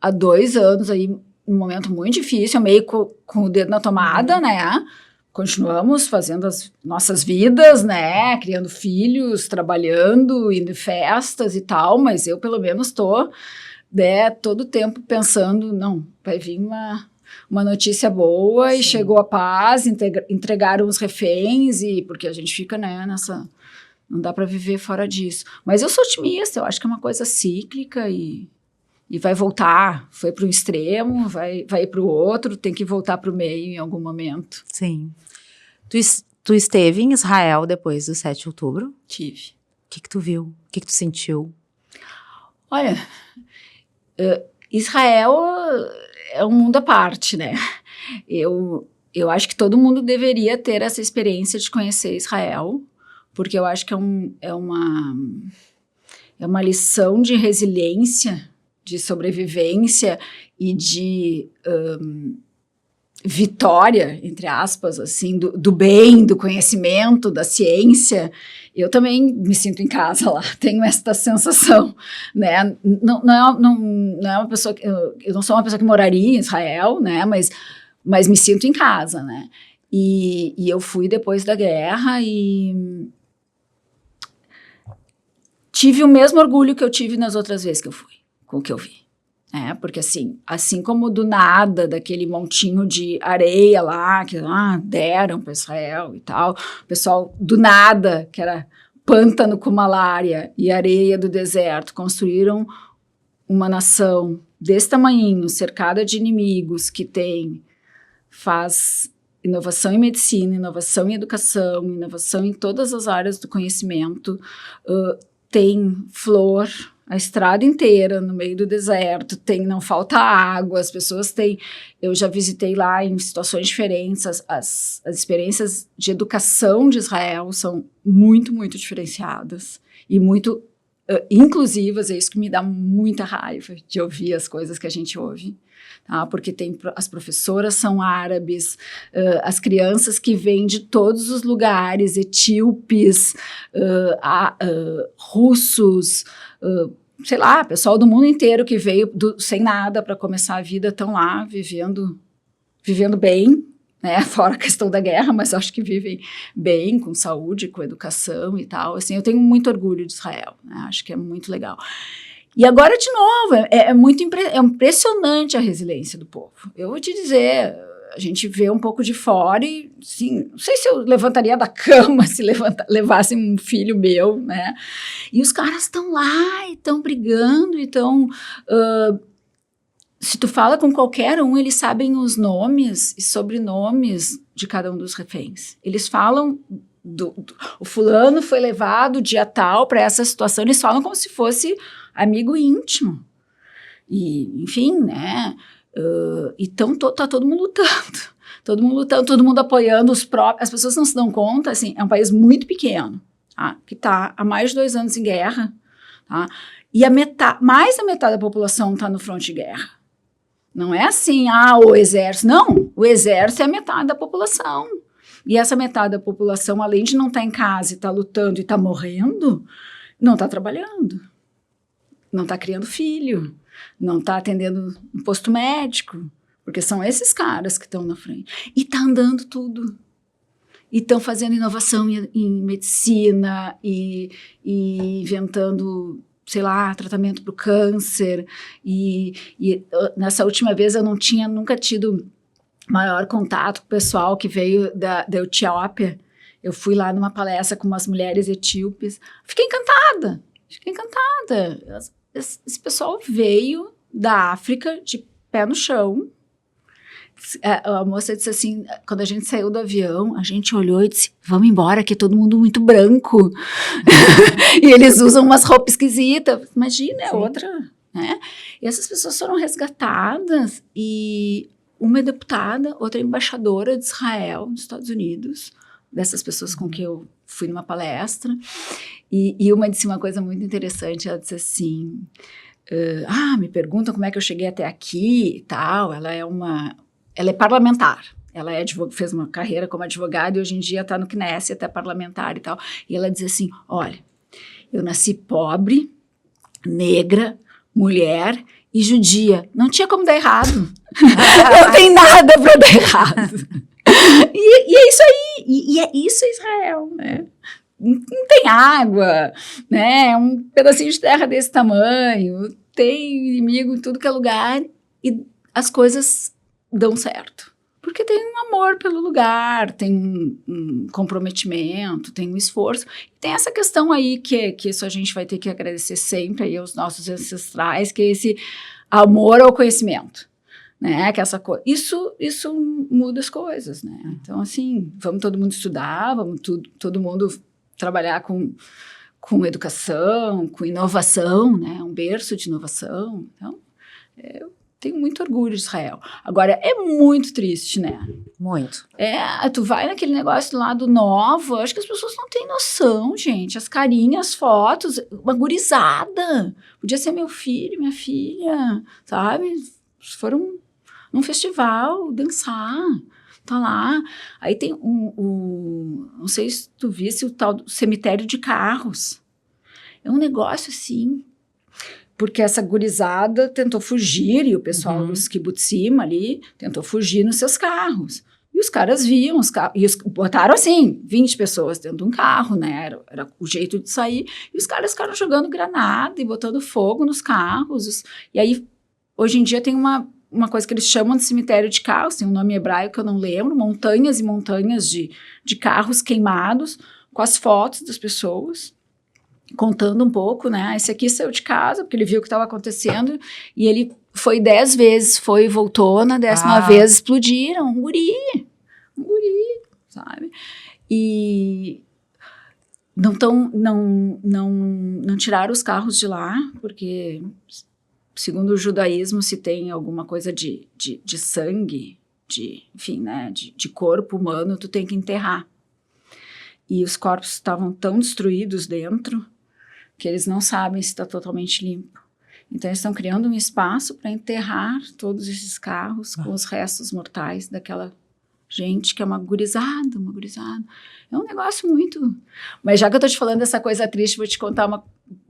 há 2 anos aí um momento muito difícil, meio com o dedo na tomada, né? Continuamos fazendo as nossas vidas, né? Criando filhos, trabalhando, indo em festas e tal, mas eu pelo menos estou, né, todo o tempo pensando, não, vai vir uma notícia boa. Sim. E chegou a paz, entregaram os reféns, e porque a gente fica, né, nessa... Não dá para viver fora disso. Mas eu sou otimista, eu acho que é uma coisa cíclica e vai voltar. Foi para um extremo, vai ir para o outro, tem que voltar para o meio em algum momento. Sim. Tu esteve em Israel depois do 7 de outubro? Tive. O que tu viu? O que tu sentiu? Olha, Israel é um mundo à parte, né? Eu acho que todo mundo deveria ter essa experiência de conhecer Israel, porque eu acho que é uma lição de resiliência, de sobrevivência e de vitória, entre aspas, assim, do bem, do conhecimento, da ciência. Eu também me sinto em casa lá, tenho esta sensação, né? Não é uma pessoa que, eu não sou uma pessoa que moraria em Israel, né? Mas me sinto em casa, né? E eu fui depois da guerra e tive o mesmo orgulho que eu tive nas outras vezes que eu fui, com o que eu vi. Porque assim como do nada, daquele montinho de areia lá, que deram para Israel e tal, o pessoal do nada, que era pântano com malária e areia do deserto, construíram uma nação desse tamanhinho, cercada de inimigos, que faz inovação em medicina, inovação em educação, inovação em todas as áreas do conhecimento, tem flor a estrada inteira no meio do deserto, não falta água, as pessoas eu já visitei lá em situações diferentes, as experiências de educação de Israel são muito, muito diferenciadas e muito inclusivas. É isso que me dá muita raiva de ouvir as coisas que a gente ouve, tá? Porque as professoras são árabes, as crianças que vêm de todos os lugares, etíopes, russos, sei lá, pessoal do mundo inteiro que veio sem nada para começar a vida, estão lá vivendo bem, né? Fora a questão da guerra, mas acho que vivem bem, com saúde, com educação e tal. Assim, eu tenho muito orgulho de Israel, né? Acho que é muito legal. E agora, de novo, é impressionante a resiliência do povo. Eu vou te dizer, a gente vê um pouco de fora e, sim, não sei se eu levantaria da cama se levasse um filho meu, né? E os caras estão lá e estão brigando e estão... se tu fala com qualquer um, eles sabem os nomes e sobrenomes de cada um dos reféns. Eles falam... o fulano foi levado dia tal para essa situação, eles falam como se fosse amigo íntimo. E, enfim, né? Então, tá todo mundo lutando. Todo mundo lutando, todo mundo apoiando os próprios. As pessoas não se dão conta, assim, é um país muito pequeno, tá? Que está há mais de 2 anos em guerra, tá? E mais da metade da população está no fronte de guerra. Não é assim, o exército. Não, o exército é a metade da população. E essa metade da população, além de não estar em casa e estar lutando e estar morrendo, não está trabalhando. Não está criando filho. Não está atendendo um posto médico. Porque são esses caras que estão na frente. E está andando tudo. E estão fazendo inovação em medicina e inventando, sei lá, tratamento para o câncer. E nessa última vez eu nunca tido maior contato com o pessoal que veio da Etiópia. Eu fui lá numa palestra com umas mulheres etíopes. Fiquei encantada. Esse pessoal veio da África de pé no chão. A moça disse assim, quando a gente saiu do avião, a gente olhou e disse, vamos embora, que é todo mundo muito branco. E eles usam umas roupas esquisitas. Imagina, é outra, né? E essas pessoas foram resgatadas e uma é deputada, outra é embaixadora de Israel nos Estados Unidos, dessas pessoas com quem eu fui numa palestra. E uma disse uma coisa muito interessante, ela disse assim, me perguntam como é que eu cheguei até aqui e tal, ela é parlamentar, ela fez uma carreira como advogada e hoje em dia está no Knesset, até parlamentar e tal. E ela diz assim, olha, eu nasci pobre, negra, mulher e judia. Não tinha como dar errado. Não tem nada para dar errado. E é isso aí. E é isso Israel, né? Não tem água, né? Um pedacinho de terra desse tamanho, tem inimigo em tudo que é lugar e as coisas dão certo. Porque tem um amor pelo lugar, tem um comprometimento, tem um esforço. Tem essa questão aí que isso a gente vai ter que agradecer sempre aí aos nossos ancestrais, que é esse amor ao conhecimento, né? Que essa isso muda as coisas, né? Então, assim, vamos todo mundo estudar, vamos todo mundo trabalhar com educação, com inovação, né? Um berço de inovação. Então, eu tenho muito orgulho de Israel. Agora, é muito triste, né? Muito. Tu vai naquele negócio do lado novo, acho que as pessoas não têm noção, gente. As carinhas, as fotos, uma gurizada. Podia ser meu filho, minha filha, sabe? Foram num festival dançar. Tá lá. Aí tem não sei se tu visse o tal do cemitério de carros. É um negócio assim... Porque essa gurizada tentou fugir, e o pessoal dos kibbutzim ali tentou fugir nos seus carros. E os caras viam os carros, e botaram assim, 20 pessoas dentro de um carro, né? Era o jeito de sair. E os caras ficaram jogando granada e botando fogo nos carros. E aí, hoje em dia, tem uma coisa que eles chamam de cemitério de carros, tem um nome hebraico que eu não lembro, montanhas e montanhas de carros queimados, com as fotos das pessoas, contando um pouco, né? Esse aqui saiu de casa, porque ele viu o que estava acontecendo, e ele foi 10 vezes, foi e voltou, na 10ª vez explodiram, um guri, sabe? E não tiraram os carros de lá, porque, segundo o judaísmo, se tem alguma coisa de sangue, enfim, né? De corpo humano, tu tem que enterrar. E os corpos estavam tão destruídos dentro que eles não sabem se está totalmente limpo. Então, eles estão criando um espaço para enterrar todos esses carros com os restos mortais daquela gente que é uma gurizada. É um negócio muito... Mas já que eu estou te falando dessa coisa triste, vou te contar uma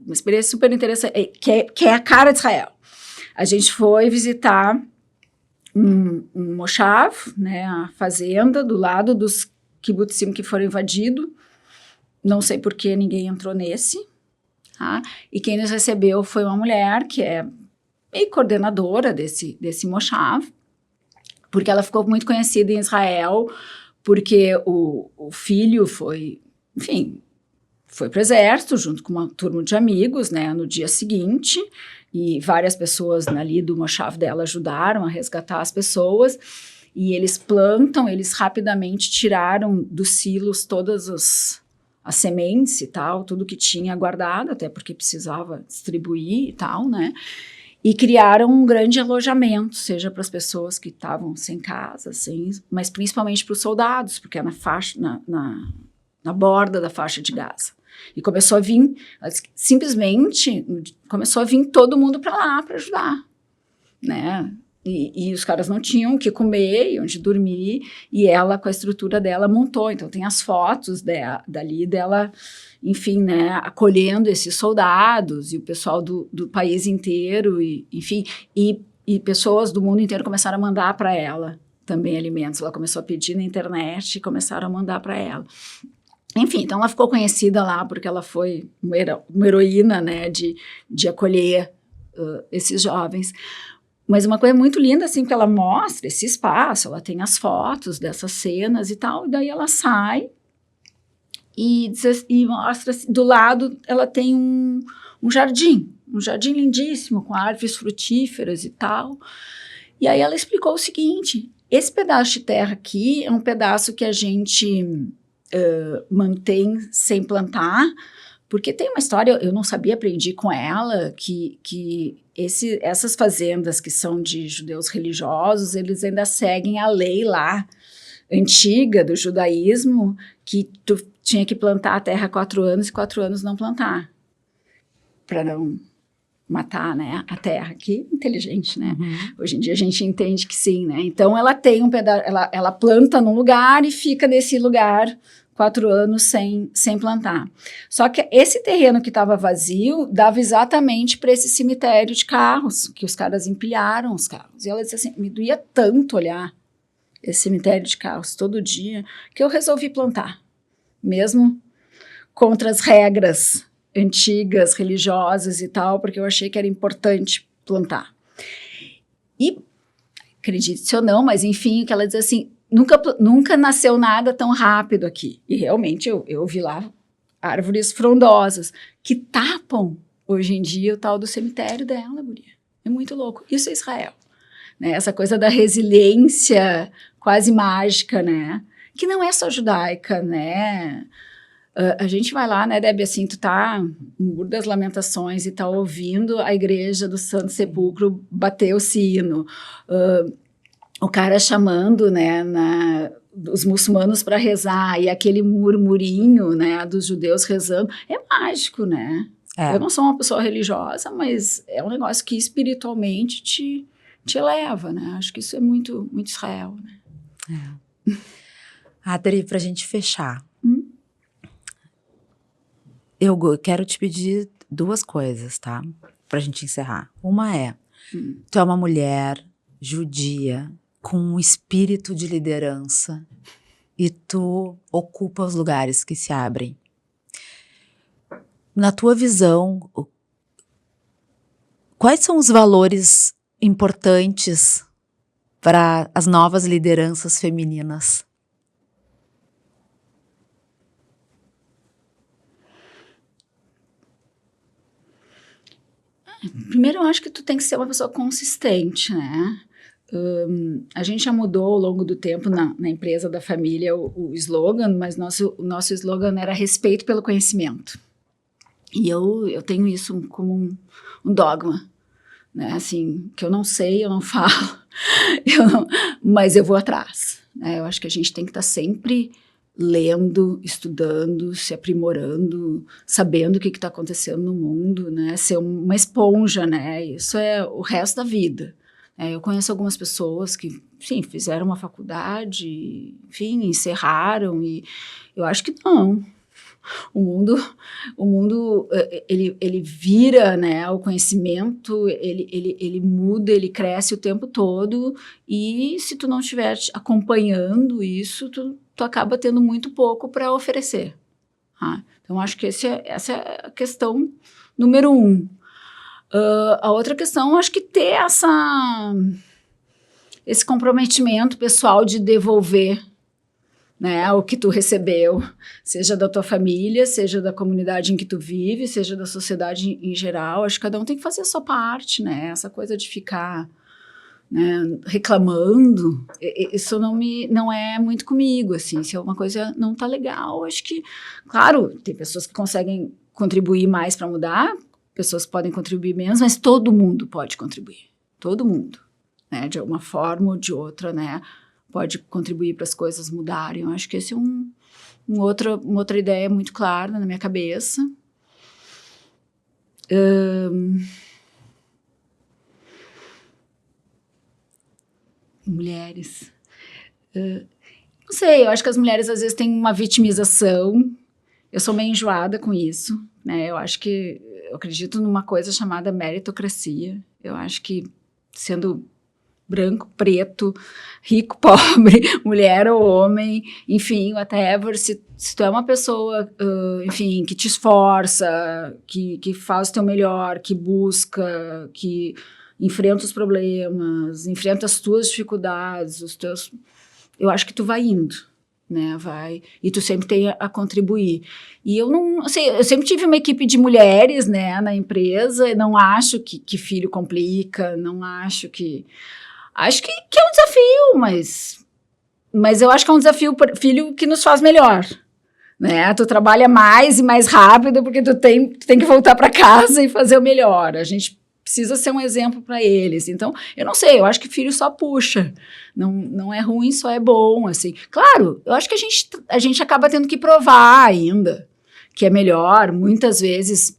experiência super interessante, que é a cara de Israel. A gente foi visitar um moshav, né, a fazenda do lado dos kibbutzim que foram invadidos. Não sei por que ninguém entrou nesse. Tá? E quem nos recebeu foi uma mulher que é meio coordenadora desse moshav, porque ela ficou muito conhecida em Israel, porque o filho foi para o exército junto com uma turma de amigos, né, no dia seguinte, e várias pessoas ali do moshav dela ajudaram a resgatar as pessoas. E eles rapidamente tiraram dos silos todas as sementes e tal, tudo que tinha guardado, até porque precisava distribuir e tal, né? E criaram um grande alojamento, seja para as pessoas que estavam sem casa, mas principalmente para os soldados, porque é na borda da faixa de Gaza. E começou a vir, simplesmente, começou a vir todo mundo para lá para ajudar, né? E os caras não tinham o que comer e onde dormir, e ela, com a estrutura dela, montou. Então, tem as fotos dela, enfim, né, acolhendo esses soldados, e o pessoal do país inteiro, enfim, e pessoas do mundo inteiro começaram a mandar para ela também alimentos. Ela começou a pedir na internet e começaram a mandar para ela. Enfim, então ela ficou conhecida lá porque ela foi uma heroína, né, de acolher esses jovens. Mas uma coisa muito linda, assim, que ela mostra esse espaço, ela tem as fotos dessas cenas e tal, e daí ela sai e mostra, assim, do lado ela tem um jardim lindíssimo, com árvores frutíferas e tal. E aí ela explicou o seguinte: esse pedaço de terra aqui é um pedaço que a gente mantém sem plantar, porque tem uma história, eu não sabia, aprendi com ela, que essas fazendas que são de judeus religiosos, eles ainda seguem a lei lá, antiga do judaísmo, que tu tinha que plantar a terra 4 anos e 4 anos não plantar, para não matar, né, a terra. Que inteligente, né? Uhum. Hoje em dia a gente entende que sim, né? Então ela tem um pedaço, ela planta num lugar e fica nesse lugar 4 anos sem plantar. Só que esse terreno que estava vazio dava exatamente para esse cemitério de carros, que os caras empilharam os carros. E ela disse assim, me doía tanto olhar esse cemitério de carros todo dia, que eu resolvi plantar, mesmo contra as regras antigas, religiosas e tal, porque eu achei que era importante plantar. E, acredite se ou não, mas enfim, que ela diz assim, nunca nasceu nada tão rápido aqui. E realmente eu vi lá árvores frondosas que tapam hoje em dia o tal do cemitério dela, guria. É muito louco. Isso é Israel. Né? Essa coisa da resiliência quase mágica, né? Que não é só judaica, né? A gente vai lá, né, Debbie, assim, tu tá no Muro das Lamentações e tá ouvindo a igreja do Santo Sepulcro bater o sino, o cara chamando, né, os muçulmanos para rezar, e aquele murmurinho, né, dos judeus rezando, é mágico, né? Eu não sou uma pessoa religiosa, mas é um negócio que espiritualmente te eleva, né? Acho que isso é muito, muito Israel, né? Adri, pra gente fechar, eu quero te pedir 2 coisas, tá? Pra gente encerrar. Uma é, tu é uma mulher judia com um espírito de liderança e tu ocupa os lugares que se abrem. Na tua visão, quais são os valores importantes para as novas lideranças femininas? Primeiro, eu acho que tu tem que ser uma pessoa consistente, né? A gente já mudou ao longo do tempo na empresa da família o slogan, mas o nosso slogan era respeito pelo conhecimento. E eu tenho isso como um dogma, né? Assim, que eu não sei, eu não falo, mas eu vou atrás. Né? Eu acho que a gente tem que estar sempre lendo, estudando, se aprimorando, sabendo o que está acontecendo no mundo, né? Ser uma esponja, né? Isso é o resto da vida. Eu conheço algumas pessoas que, sim, fizeram uma faculdade, enfim, encerraram, e eu acho que não. O mundo ele vira, né? O conhecimento, ele muda, ele cresce o tempo todo, e se tu não estiver acompanhando isso, tu acaba tendo muito pouco para oferecer. Então, acho que essa é a questão número 1. A outra questão, acho que ter esse comprometimento pessoal de devolver, né, o que tu recebeu, seja da tua família, seja da comunidade em que tu vive, seja da sociedade em geral. Acho que cada um tem que fazer a sua parte, né? Essa coisa de ficar, né, reclamando, isso não é muito comigo, assim. Se alguma coisa não tá legal, acho que, claro, tem pessoas que conseguem contribuir mais para mudar, pessoas que podem contribuir menos, mas todo mundo pode contribuir. Todo mundo, né? De alguma forma ou de outra, né? Pode contribuir para as coisas mudarem. Eu acho que esse é uma outra ideia muito clara na minha cabeça. Mulheres. Não sei, eu acho que as mulheres às vezes têm uma vitimização. Eu sou meio enjoada com isso, né? Eu acredito numa coisa chamada meritocracia. Eu acho que sendo branco, preto, rico, pobre, mulher ou homem, enfim, whatever, se tu é uma pessoa, enfim, que te esforça, que faz o teu melhor, que busca, que enfrenta os problemas, enfrenta as tuas dificuldades, eu acho que tu vai indo, né, e tu sempre tem a contribuir. E eu não sei, eu sempre tive uma equipe de mulheres, né, na empresa, não acho que filho complica, não acho que... Acho que é um desafio, mas eu acho que é um desafio, filho, que nos faz melhor, né? Tu trabalha mais e mais rápido porque tu tem que voltar para casa e fazer o melhor. A gente precisa ser um exemplo para eles. Então, eu não sei, eu acho que filho só puxa. Não é ruim, só é bom, assim. Claro, eu acho que a gente acaba tendo que provar ainda que é melhor, muitas vezes,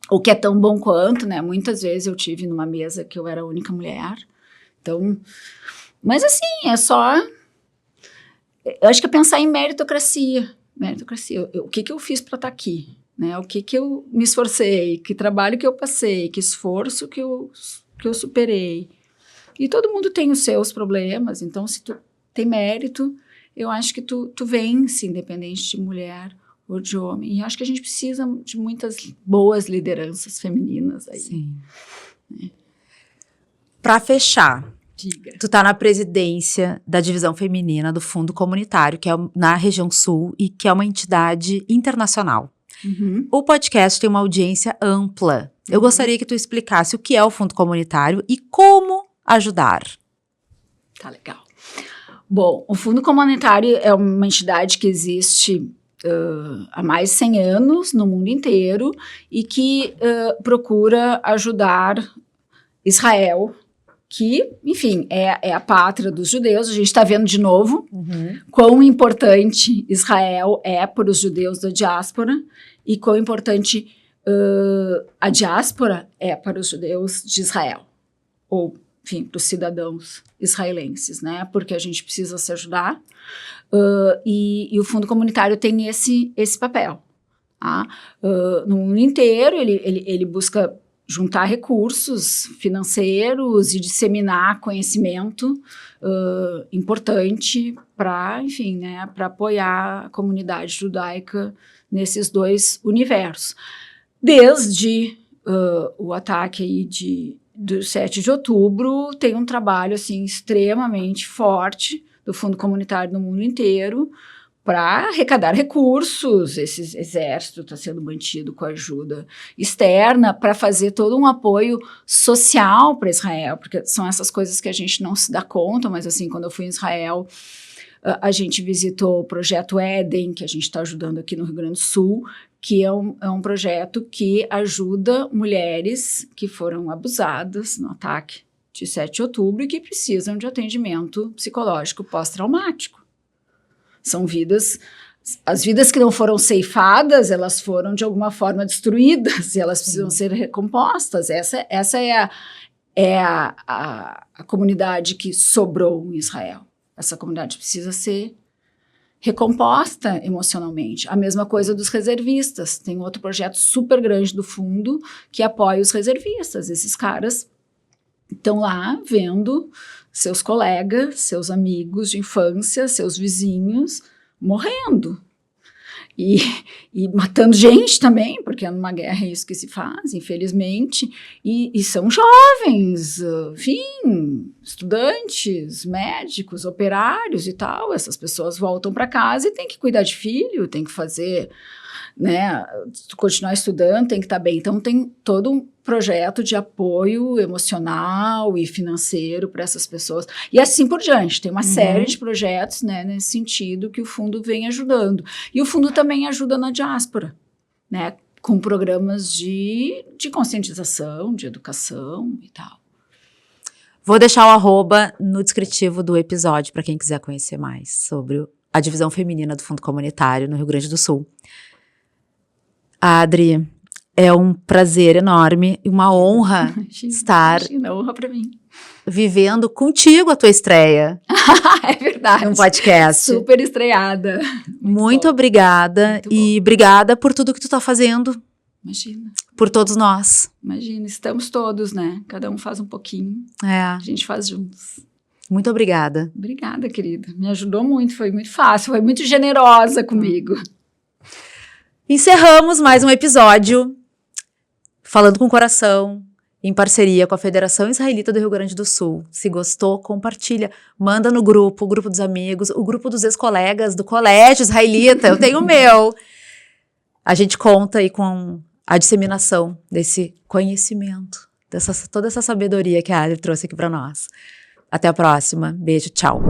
ou que é tão bom quanto, né? Muitas vezes eu tive numa mesa que eu era a única mulher. Então, mas assim, é só... Eu acho que é pensar em meritocracia. O que eu fiz para estar aqui? Né? O que eu me esforcei? Que trabalho que eu passei? Que esforço que eu superei? E todo mundo tem os seus problemas, então se tu tem mérito, eu acho que tu vence, independente de mulher ou de homem. E acho que a gente precisa de muitas boas lideranças femininas aí. Sim. Para fechar, diga. Tu tá na presidência da divisão feminina do Fundo Comunitário, que é na região sul e que é uma entidade internacional. Uhum. O podcast tem uma audiência ampla. Eu gostaria que tu explicasse o que é o Fundo Comunitário e como ajudar. Tá legal. Bom, o Fundo Comunitário é uma entidade que existe há mais de 100 anos no mundo inteiro e que procura ajudar Israel, que, enfim, é a pátria dos judeus. A gente está vendo de novo quão importante Israel é para os judeus da diáspora e quão importante a diáspora é para os judeus de Israel, ou, enfim, para os cidadãos israelenses, né? Porque a gente precisa se ajudar e o Fundo Comunitário tem esse papel. Tá? No mundo inteiro, ele busca juntar recursos financeiros e disseminar conhecimento importante para, enfim, né, para apoiar a comunidade judaica nesses dois universos. Desde o ataque aí do 7 de outubro, tem um trabalho assim, extremamente forte do Fundo Comunitário no mundo inteiro para arrecadar recursos. Esse exército está sendo mantido com ajuda externa para fazer todo um apoio social para Israel, porque são essas coisas que a gente não se dá conta, mas assim, quando eu fui em Israel, a gente visitou o Projeto Éden, que a gente está ajudando aqui no Rio Grande do Sul, que é um projeto que ajuda mulheres que foram abusadas no ataque de 7 de outubro e que precisam de atendimento psicológico pós-traumático. São as vidas que não foram ceifadas, elas foram de alguma forma destruídas e elas precisam ser recompostas. Essa é a comunidade que sobrou em Israel. Essa comunidade precisa ser recomposta emocionalmente. A mesma coisa dos reservistas. Tem outro projeto super grande do fundo que apoia os reservistas. Esses caras estão lá vendo seus colegas, seus amigos de infância, seus vizinhos morrendo. E matando gente também, porque numa guerra é isso que se faz, infelizmente. E são jovens, enfim, estudantes, médicos, operários e tal. Essas pessoas voltam para casa e tem que cuidar de filho, tem que fazer, né, continuar estudando, tem que estar bem. Então tem todo um projeto de apoio emocional e financeiro para essas pessoas. E assim por diante, tem uma série de projetos, né, nesse sentido que o fundo vem ajudando. E o fundo também ajuda na diáspora, né? com programas de conscientização, de educação e tal. Vou deixar o arroba no descritivo do episódio para quem quiser conhecer mais sobre a divisão feminina do Fundo Comunitário no Rio Grande do Sul. Adri, é um prazer enorme e uma honra estar honra para mim. Vivendo contigo a tua estreia. É verdade. Um podcast. Super estreada. Muito obrigada e obrigada por tudo que tu tá fazendo. Imagina. Por todos nós. Imagina, estamos todos, né? Cada um faz um pouquinho. A gente faz juntos. Muito obrigada. Obrigada, querida. Me ajudou muito, foi muito fácil, foi muito generosa comigo. Encerramos mais um episódio Falando com o Coração, em parceria com a Federação Israelita do Rio Grande do Sul. Se gostou, compartilha. Manda no grupo, o grupo dos amigos, o grupo dos ex-colegas do colégio israelita. Eu tenho o meu. A gente conta aí com a disseminação desse conhecimento, toda essa sabedoria que a Adri trouxe aqui para nós. Até a próxima. Beijo, tchau.